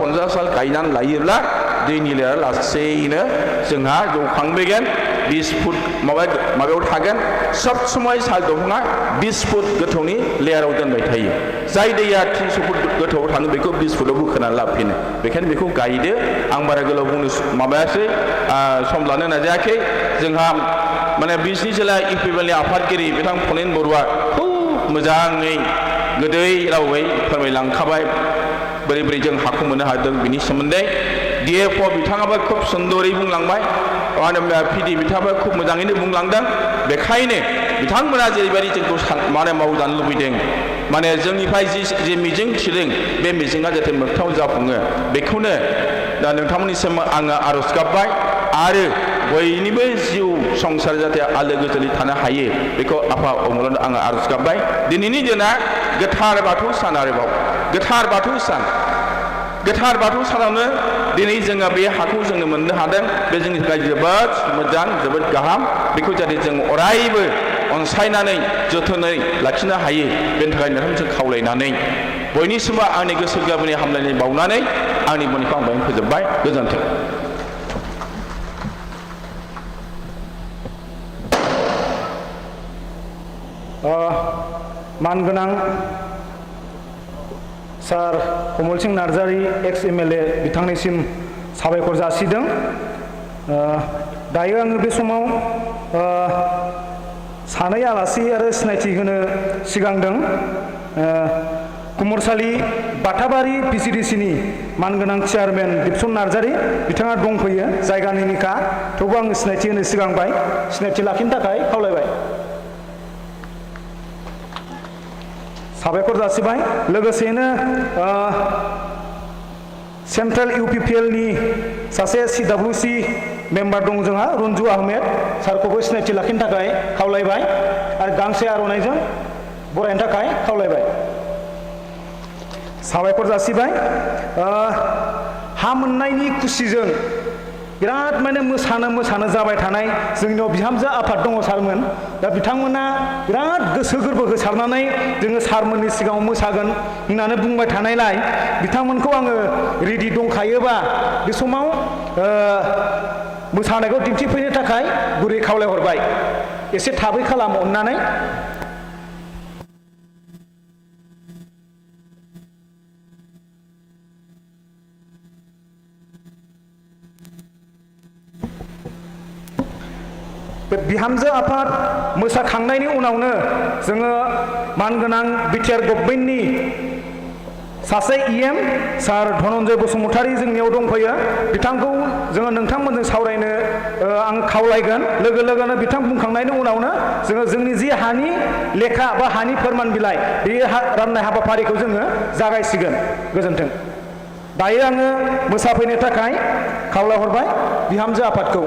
गायनानै लायोब्ला दैनि लेयारा लासैनो जोंहा जौखांबोगोन 20 फुट माबायाव थागोन सब समय साल दंफाङा 20 फुट गोथौनि लेयाराव दोनबाय थायो जाय दैया 300 फुट गोथौआव थाङो बेखौ 20 फुटाव बोखोनानै लाफिनो बेखायनो बेखौ गायदो आं बारा गोलाव बुंनो माबायासै सम लानो नाजायाखै जोंहा माने बिजनि जिल्ला इउपिएलनि आफादगिरि बिथां फनेन बरुवा खुब मोजाङै गोदै रावै फोरमायलांखाबाय बोरै बोरै जों हाखौ मोननो हादों बिनि सोमोन्दै डिएफअ बिथाङाबो खुब सुंदरै बुंलांबाय पिडि बिथाङाबो खुब मोजाङैनो बुंलांदों बेखायनो बिथांमोना जेरैबायदि जोंखौ मावजानो लुबैदों माने जोंनिफ्राय जि मिजिं थिदों बे मिजिङा जाहाथे मोगथाङाव जाफुङो बेखौनो दा नोंथांमोननिसिम आङो आर'ज गाबबाय आरो बयनिबो जिउ संसार जाहाथे आलो गोजोनै थानो हायो बेखौ आफा अमरनाव आङो आर'ज गाबबाय दिनैनि दिना गोथार बाथौ सान आरोबाव गोथार बाथौ सानावनो दिनै जोङो बे हाखौ जोङो मोननो हादों बे जोंनि थाखाय जोबोद मोजां जोबोद गाहाम बेखौ जाहाथे जों अरायबो अनसायनानै जोथोनै लाखिनो हायो बेनि थाखाय नोंथांमोनजों खावलायनानै बयनिसिमबो आंनि गोसो गोरबोनि हामलायनाय बावनानै आंनि बुंनायखौ आं बेयावनो फोजोबबाय गोजोन्थों मानगोनां सार कमल सिंह नार्जारी एक्स एमएलए बिथांनिसिम साबायखर जासिदों दायो आङो बे समाव सानै आलासि आरो सिनायथि होनो सिगांदों कुमरसालि बाथाबारि पिसिडिसिनि मानगोनां चेयारमेन दिपसन नार्जारी बिथाङा दंफैयो जायगानिनिखा थेवबो आङो सिनायथि होनो सिगांबाय सिनायथि लाखिनो थाखाय खावलायबाय साबायखर जासिबाय लोगोसेनो सेन्ट्रेल इउपिपिएलनि सासे CWC मेम्बार दं जोंहा रन्जु आहमेद सारखौबो सिनायथि लाखिनो थाखाय खावलायबाय आरो गांसे आर'नाइजों बरायनो थाखाय खावलायबाय साबायखर जासिबाय हा मोननायनि खुसिजों बिराद माने मोसानो जाबाय थानाय जोंनियाव बिहामजो आफाद दङ सारमोन दा बिथांमोना बिराद गोसो गोरबो होसारनानै जोङो सारमोननि सिगाङाव मोसागोन होननानै बुंबाय थानायलाय बिथांमोनखौ आङो रेडि दंखायोबा बे समाव मोसानायखौ दिन्थिफैनो थाखाय गुरै खावलायहरबाय एसे थाबै खालाम अननानै बिहामजो आफाद मोसाखांनायनि उनावनो जोङो मानगोनां बिटिआर गभर्नमेन्टनि सासे इएम सार धनन्जय बसुमतारी जोंनियाव दंफैयो बिथांखौ जोङो नोंथांमोनजों सावरायनो आं खावलायगोन लोगो लोगोनो बिथां बुंखांनायनि उनावनो जोङो जोंनि जि हानि लेखा बा हानि फोरमान बिलाइ बे राननाय हाबाफारिखौ जोङो जागायसिगोन गोजोन्थों दायो आङो मोसाफैनो थाखाय खावलायहरबाय बिहामजो आफादखौ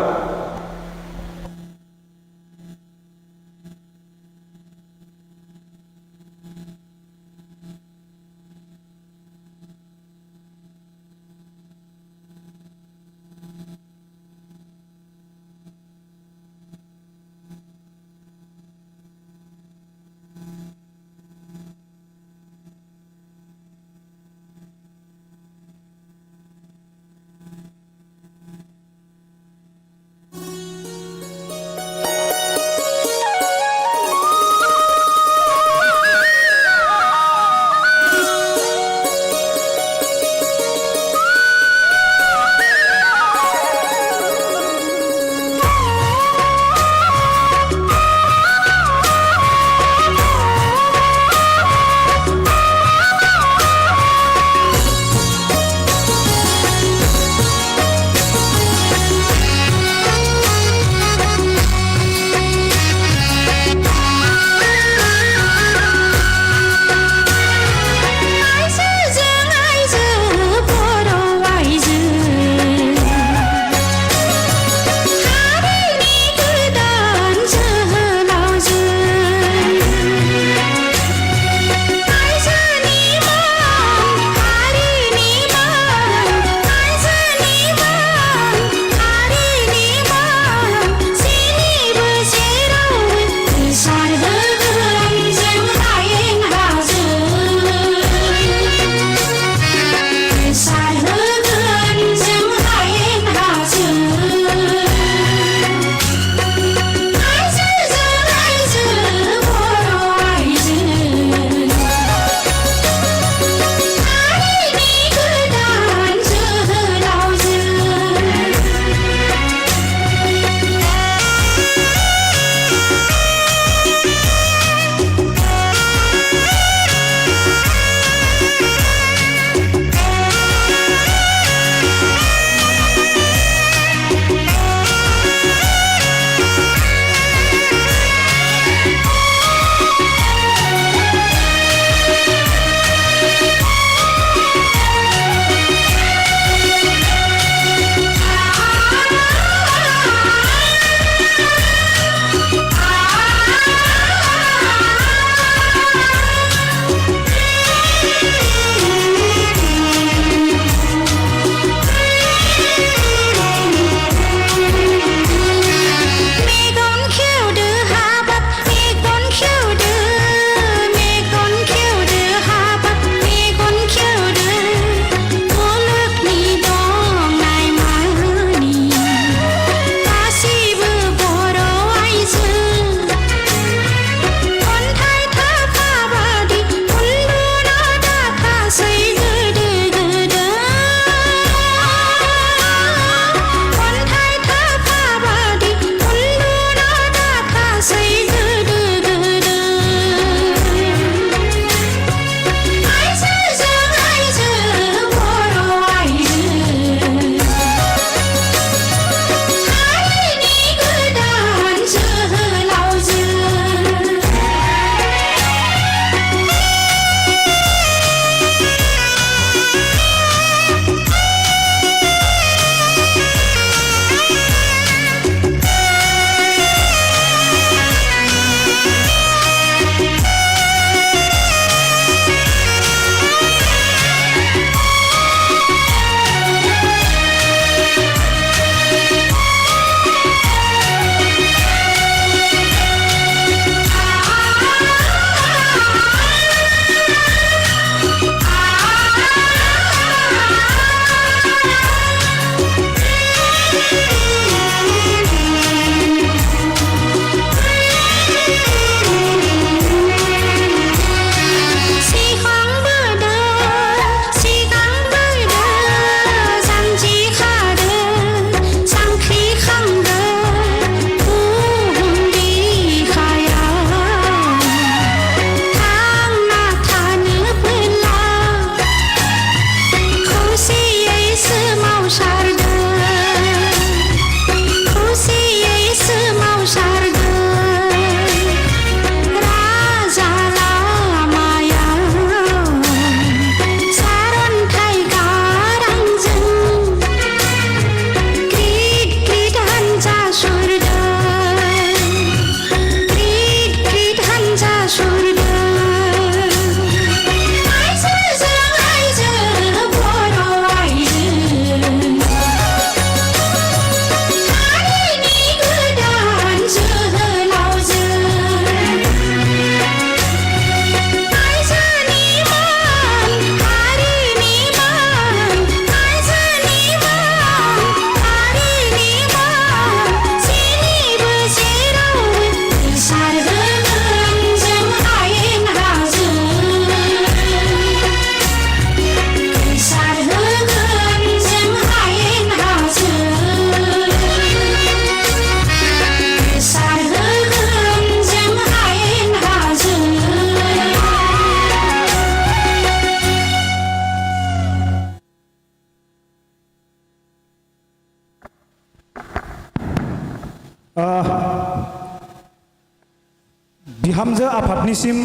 बिहामजो आफादनिसिम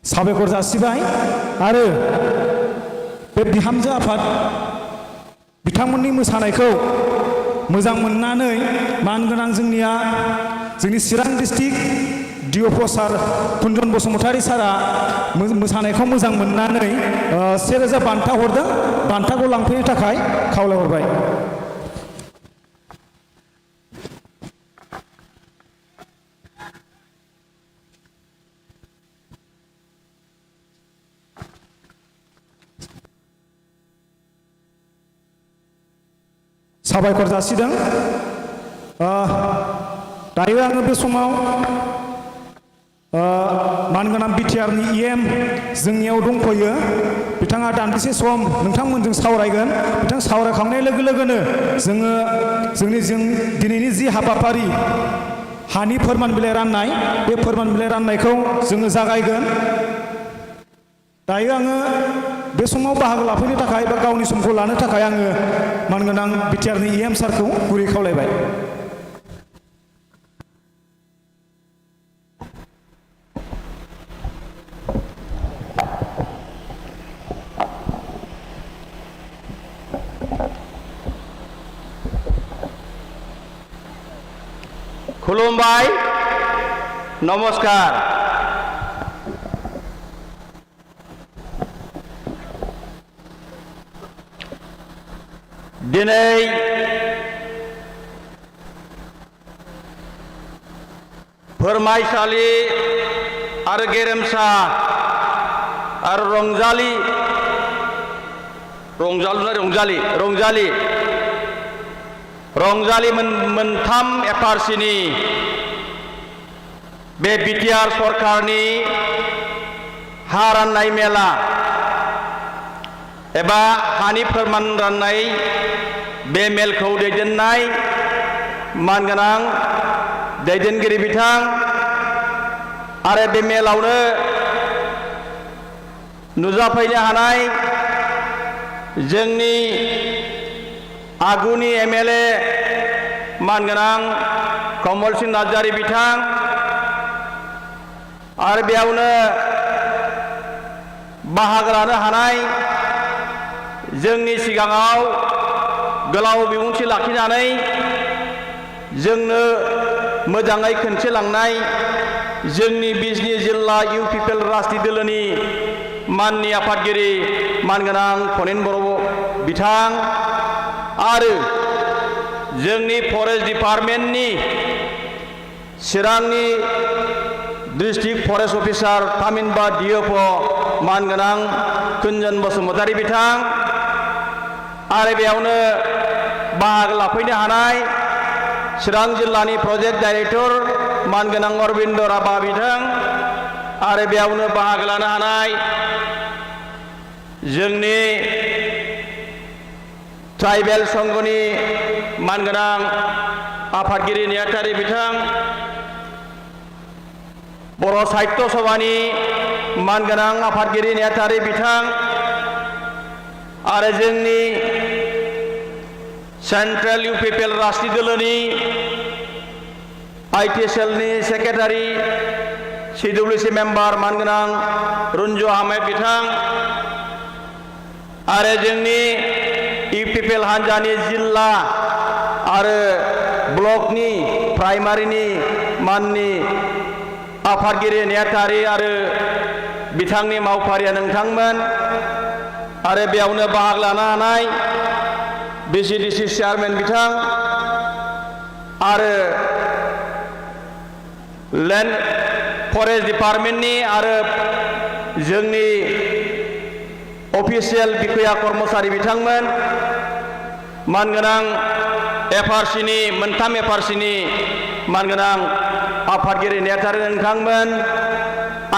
साबायखर जासिबाय आरो बे बिहामजो आफाद बिथांमोननि मोसानायखौ मोजां मोननानै मानगोनां जोंनि चिरां डिस्ट्रिक्ट डिअ सार कुन्दन बसुमतारी सारा मोसानायखौ मोजां मोननानै 1000 बान्था हरदों बान्थाखौ लांफैनो थाखाय खावलायहरबाय साबायखर जासिदों दायो आङो बे समाव मानगोनां बिटिआरनि इएम जोंनियाव दंफैयो बिथाङा दान्दिसे सम नोंथांमोनजों सावरायगोन बिथां सावरायखांनाय लोगो लोगोनो जों दिनैनि जि हाबाफारि हानि फोरमान बिलाइ राननाय बे फोरमान बिलाइ राननायखौ जोङो जागायगोन दायो आङो बे समाव बाहागो लाफैनो थाखाय बा गावनि समखौ लानो थाखाय आङो मानगोनां बिटिआरनि इएम सारखौ गुरै खावलायबाय खुलुमबाय नमस्कार दिनै फोरमायसालि आरो गेरेमसा आरो रंजालि मोनथाम एफआरसिनि बे बिटिआर सरकारनि हा राननाय मेला एबा हानि फोरमान राननाय बे मेलखौ दैदेननाय मानगोनां दैदेनगिरि बिथां आरो बे मेलावनो नुजाफैनो हानाय जोंनि आगुनि एमएलए मानगोनां कमल सिंह नार्जारी बिथां आरो बेयावनो बाहागो लानो हानाय जोंनि सिगाङाव गोलाव बिबुंथि लाखिनानै जोंनो मोजाङै खोन्थिलांनाय जोंनि बिजनि जिल्ला इउ पिपल राजनिति दोलोनि माननि आफादगिरि मानगोनां फनेन बर' बिथां आरो जोंनि फरेस्ट डिपार्टमेन्टनि चिरांनि डिस्ट्रिक्ट फरेस्ट अफिसार थामहिनबा डिएफ मानगोनां कुन्दन बसुमतारी बिथां आरो बेयावनो बाहागो लाफैनो हानाय चिरां जिल्लानि प्रजेक्ट डाइरेक्टर मानगोनां अरबिन्द राभा बिथां आरो बेयावनो बाहागो लानो हानाय जोंनि ट्राइबेल संघनि मानगोनां आफादगिरि नेहाथारि बिथां बर' साहित्य सभानि मानगोनां आफादगिरि नेहाथारि बिथां आरो जोंनि सेन्ट्रेल इउ पिपल राजनिति दोलोनि आइटिएसएलनि सेक्रेटारि सिडब्लिउसि मेम्बार मानगोनां रुन्जु आहमेद बिथां आरो जोंनि इउ पिपल हान्जानि जिल्ला आरो ब्लकनि प्राइमारिनि माननि आफादगिरि नेहाथारि आरो बिथांनि मावफारिया नोंथांमोन आरो बेयावनो बाहागो लानो हानाय बिसिडिसि चेयारमेन बिथां आरो लेन्ड फरेस्ट डिपार्टमेन्टनि आरो जोंनि अफिसियेल बिखया कर्मचारि बिथांमोन मानगोनां एफआरसिनि मोनथाम एफआरसिनि मानगोनां आफादगिरि नेहाथारि नोंथांमोन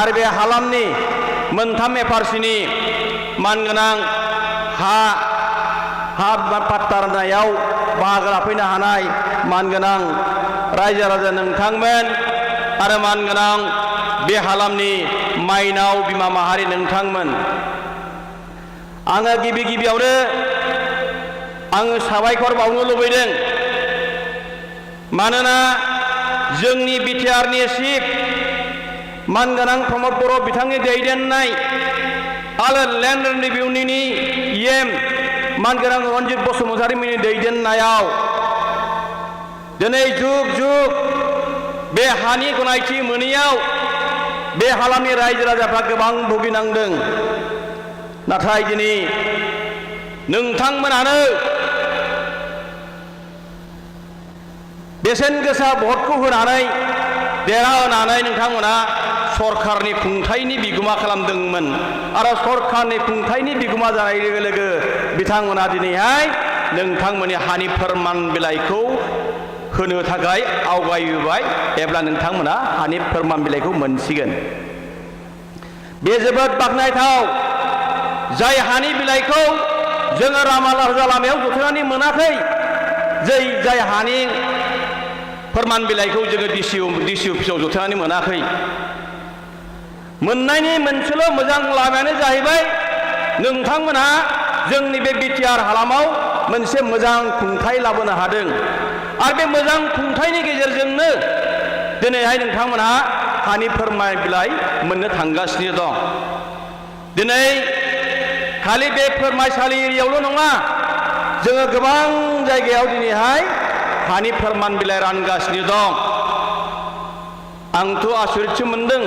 आरो बे हालामनि मोनथाम एफआरसिनि मानगोनां हा पाट्टा राननायाव बाहागो लाफैनो हानाय मानगोनां रायजो राजा नोंथांमोन आरो मानगोनां बे हालामनि माइनाव बिमा माहारि नोंथांमोन आङो गिबियावनो आङो साबायखर बावनो लुबैदों मानोना जोंनि बिटिआरनि चिफ मानगोनां प्रमद बर' बिथांनि दैदेननाय आरो लेन्ड रिभिउनि इएम मानगोनां रन्जित बसुमतारिनि दैदेननायाव दिनै जुग जुग बे हानि गनायथि मोनैयाव बे हालामनि रायजो राजाफ्रा गोबां भुगिनांदों। नाथाय दिनै नोंथांमोनानो बेसेन गोसा भटखौ होनानै देरहाहोनानै नोंथांमोना सरकारनि खुंथायनि बिगोमा खालामदोंमोन आरो सरकारनि खुंथायनि बिगोमा जानाय लोगो लोगो बिथांमोना दिनैहाय नोंथांमोननि हानि फोरमान बिलाइखौ होनो थाखाय आवगायबोबाय एब्ला नोंथांमोना हानि फोरमान बिलाइखौ मोनसिगोन। बे जोबोद बाख्नायथाव। जाय हानि बिलाइखौ जोङो राजा लामायाव जथायनानै मोनाखै, जाय हानि फोरमान बिलाइखौ जोङो डिसि अफिसाव जथायनानै मोनाखै, मोननायनि मोनसेल' मोजां लामायानो जाहैबाय नोंथांमोनहा जोंनि बे बिटिआर हालामाव मोनसे मोजां खुंथाय लाबोनो हादों आरो बे मोजां खुंथायनि गेजेरजोंनो दिनैहाय नोंथांमोनहा हानि फोरमान बिलाइ मोननो थांगासिनो दं। दिनै खालि बे फोरमायसालि एरियायावल' नङा, जोङो गोबां जायगायाव दिनैहाय हानि फोरमान बिलाइ रानगासिनो दं। आंथ' आसरितसो मोनदों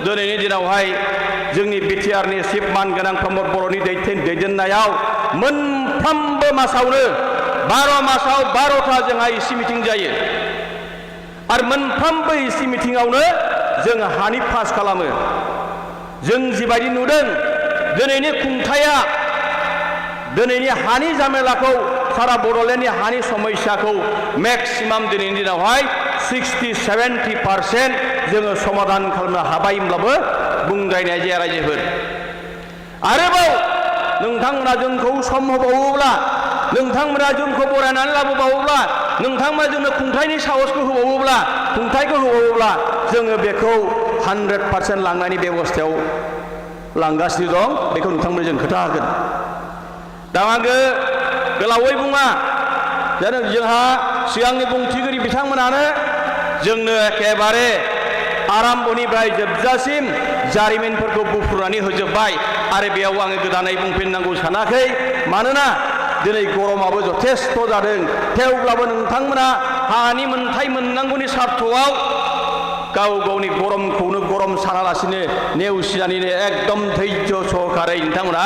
दिनैनि दिनावहाय जोंनि बिटिआरनि चिफ मानगोनां प्रमद बर'नि दैदेननायाव मोनफ्रोमबो मासावनो 12 मासाव 12था जोंहा इसि मिटिं जायो आरो मोनफ्रोमबो इसि मिटिङावनो जों हानि पास खालामो। जों जिबायदि नुदों दिनैनि खुंथाया दिनैनि हानि जामेलाखौ सारा बड'लेण्डनि हानि समस्याखौ मेक्सिमाम दिनैनि दिनावहाय 60-70% जोङो समाधान खालामनो हाबाय होनब्लाबो बुंद्रायनाय जाया रायजोफोर। आरोबाव नोंथांमोना जोंखौ सम होबावोब्ला, नोंथांमोना जोंखौ बरायनानै लाबोबावोब्ला, नोंथांमोना जोंनो खुंथायनि साहसखौ होबावोब्ला, खुंथायखौ होबावोब्ला जोङो बेखौ 100% लांनायनि बेबस्थायाव लांगासिनो दं। बेखौ नोंथांमोननो जों खोथा होगोन। दा आङो गोलावै बुङा, जोंहा सिगांनि बुंथिगिरि बिथांमोनानो जोंनो एखेबारे आराम्भनिफ्राय जोबजासिम जारिमिनफोरखौ बुफ्रुनानै होजोब्बाय आरो बेयाव आङो गोदानै बुंफिननांगौ सानाखै। मानोना दिनै गरमाबो जथेस्थ' जादों। थेवब्लाबो नोंथांमोना हानि मोनथाय मोननांगौनि सार्थआव गाव गावनि गरमखौनो गरम सानालासिनो नेवसिनानैनो एकदम धैर्य सहकारै नोंथांमोना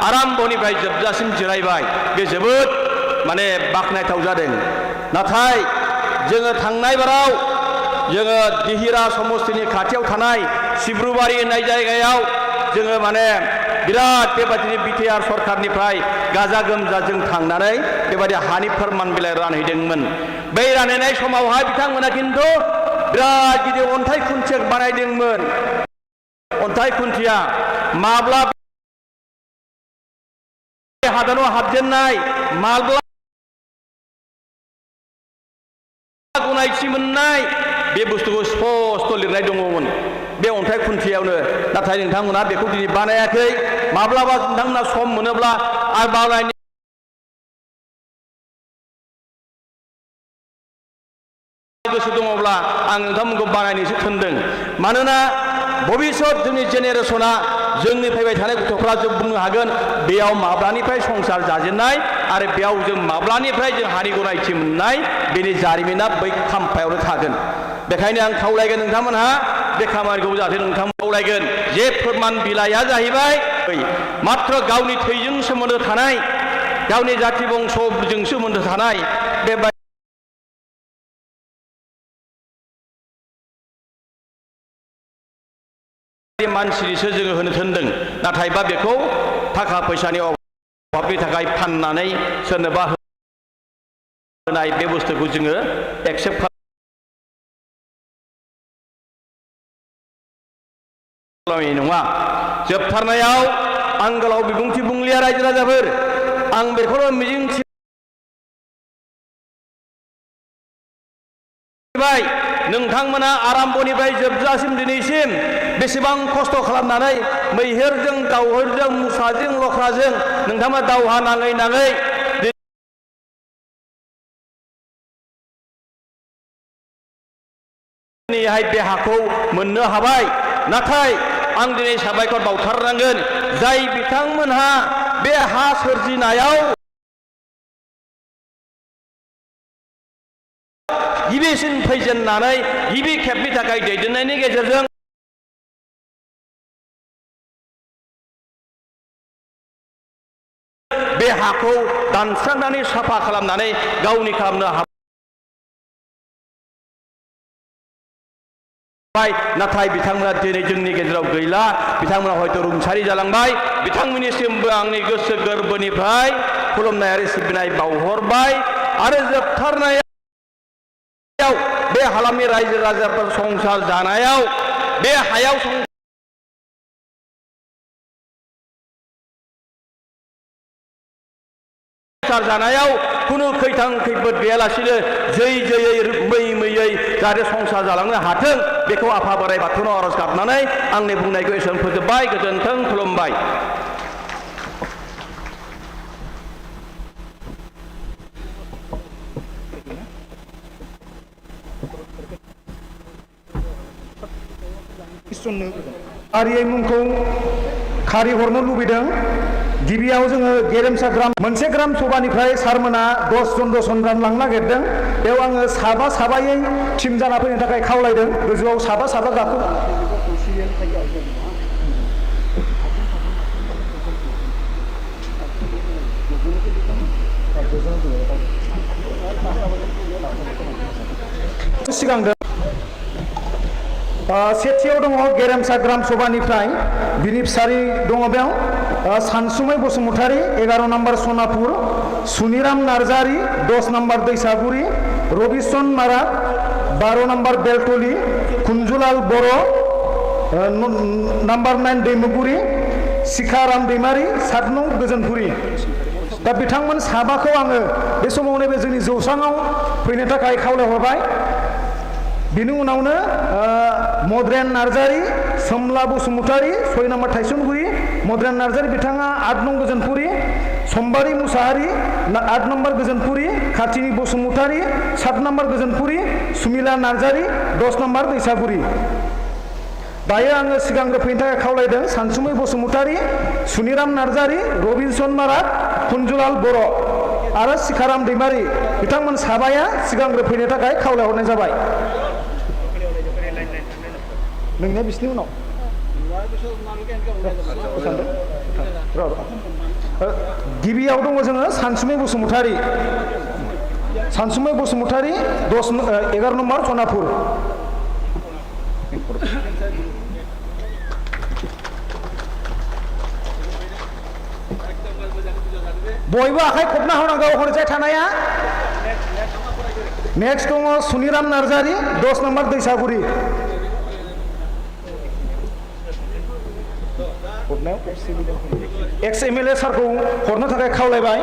आराम्भनिफ्राय जोबजासिम जिरायबाय। बे जोबोद बाख्नायथाव जादों। नाथाय जोङो थांनाय बाराव जोङो दिहिरा समस्तिनि खाथियाव थानाय सिब्रुबारि होननाय जायगायाव जोङो बिराद बेबादिनो बिटिआर सरकारनिफ्राय गाजा गोमजाजों थांनानै बेबायदि हानि फोरमान बिलाइ रानहैदोंमोन। बै रानहैनाय समावहाय बिथांमोना खिन्थु बिराद गिदिर अन्थाइ खुन्थिया बानायदोंमोन। अन्थाइ खुन्थिया माब्ला हादानाव हाबजेननाय, माब्ला गनायथि मोननाय, बे बुस्थुखौ स्पस्ट लिरनाय दङमोन बे अन्थाइ खुन्थियावनो। नाथाय नोंथांमोना बेखौ दिनै बानायाखै। माब्लाबा नोंथांमोना सम मोनोब्ला आरो बानायनो गोसो दङब्ला आं नोंथांमोनखौ बानायनोसो थिनदों। मानोना भबिष्यत जोंनि जेनेरेसना, जोंनि फैबाय थानाय गथ'फ्रा जों बुंनो हागोन बेयाव माब्लानिफ्राय संसार जाजेननाय आरो बेयाव जों माब्लानिफ्राय जों हानि गनायथि मोननाय, बेनि जारिमिना बै खाम्फायावनो थागोन। बेखायनो आं खावलायगोन नोंथांमोनहा बे खामानिखौ जाहाथे नोंथांमोन खावलायगोन जे फोरमान बिलाइया जाहैबाय मात्र गावनि थैजों सोमोन्दो थानाय, गावनि जाथि बंस'जों सोमोन्दो थानाय बे मानसिनिसो जोङो होनो थिनदों। नाथायबा बेखौ थाखा फैसानि अभाबनि थाखाय फाननानै सोरनोबा होनाय बे बुस्थुखौ जोङो एक्सेप्ट खालामनाय नङा। जोबथारनायाव आं गोलाव बिबुंथि बुंलिया रायजो राजाफोर, आं बेखौनो मिजिंथि नोंथांमोना आराम्भनिफ्राय जोबजासिम दिनैसिम बेसेबां खस्थ' खालामनानै मैहेरजों दावहरजों मुसाजों लख्राजों नोंथांमोना दावहा नाङै नाङै दिनैहाय बे हाखौ मोननो हाबाय। नाथाय आं दिनै साबायखर बावथारनांगोन जाय बिथांमोनहा बे हा सोरजिनायाव गिबिसिन फैजेननानै गिबि खेबनि थाखाय दैदेननायनि गेजेरजों बे हाखौ दानस्रांनानै साफा खालामनानै गावनि खालामनो हाबाय नाथाय बिथांमोना दिनै जोंनि गेजेराव गैला बिथांमोना हयथ' रुंसारि जालांबाय बिथांमोननिसिमबो आंनि गोसो गोरबोनिफ्राय खुलुमनाय आरो सिबिनाय बावहरबाय आरो जोबथारनायाव बे हालामनि रायजो राजाफोर संसार जानायाव बे हायाव संसार जानायाव खुनु खैथां खैफोद गैयालासिनो जै जयै मै मैयै जाहाथे संसार जालांनो हाथों बेखौ आफा बोराइ बाथौनाव आरज गाबनानै आंनि बुंनायखौ एसेबां फोजोबबाय गोजोन्थों खुलुमबाय फारियै मुंखौ खारि हरनो लुबैदों गिबियाव जोङो गेरेमसा ग्राम मोनसे ग्राम सभानिफ्राय सारमोना 10 जन रानलांनो नागिरदों बेयाव आङो साबायै टिम जाना फैनो थाखाय खावलायदों गोजौआव साबा गाखो सिगांदों सेथियाव दङ गेरेमसा ग्राम सभानिफ्राय बिनि फिसारि दङ बेयाव सानसुमै बसुमतारी 11 नम्बर सनापुर सुनिराम नार्जारी 10 नम्बर दैसागुरी रबिसन मारा 12 नम्बर बेलटली कुंजुलाल बर' नम्बर 9 दैमुगुरी शिखाराम दैमारी 7 नं गोजोनपुरी दा बिथांमोन साबाखौ आङो बे समावनो बे जोंनि जौसाङाव फैनो थाखाय खावलायहरबाय बिनि उनावनो मद्रेन नार्जारी सोमला बसुमतारी 6 नम्बर थाइसुमगुरी मद्रेन नार्जारी बिथाङा 8 नं गोजोनपुरी सम्बारी मुसाहारी 8 नम्बर गोजोनपुरी खाथिनि बसुमतारी 7 नम्बर गोजोनपुरी सुमिला नार्जारी 10 नम्बर दैसागुरी दायो आङो सिगांग्रो फैनो थाखाय खावलायदों सानसुमै बसुमतारी सुनिराम नार्जारी रबिनसन मारात कुंजुलाल बर' आरो शिखाराम दैमारी बिथांमोन साबाया सिगांग्रो फैनो थाखाय खावलायहरनाय जाबाय नोंनिया बिसिनि उनाव गिबियाव दङ जोङो सानसुमै बसुमतारी 11 नम्बर सनापुर बयबो आखाइ खबना होनांगौ हरजाय थानाया नेक्स्ट दङ सुनिराम नार्जारी 10 नम्बर दैसागुरी एक्स एमएलए सारखौ हरनो थाखाय खावलायबाय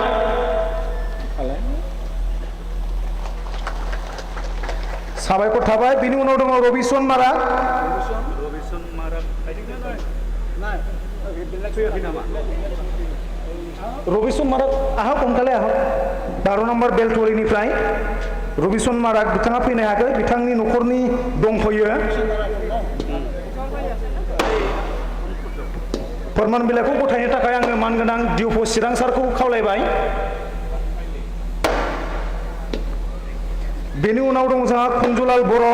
साबायखर थाबाय बिनि उनाव दङ रबिसन मारा आहा कमकाले आहा 12 नम्बर बेलटलिनिफ्राय रबिसन मारा बिथाङा फैनो हायाखै बिथांनि न'खरनि दंफैयो फोरमान बिलाइखौ गथायनो थाखाय आङो मानगोनां दिउप चिरां सारखौ खावलायबाय बेनि उनाव दं जोंहा कुंजुलाल बर'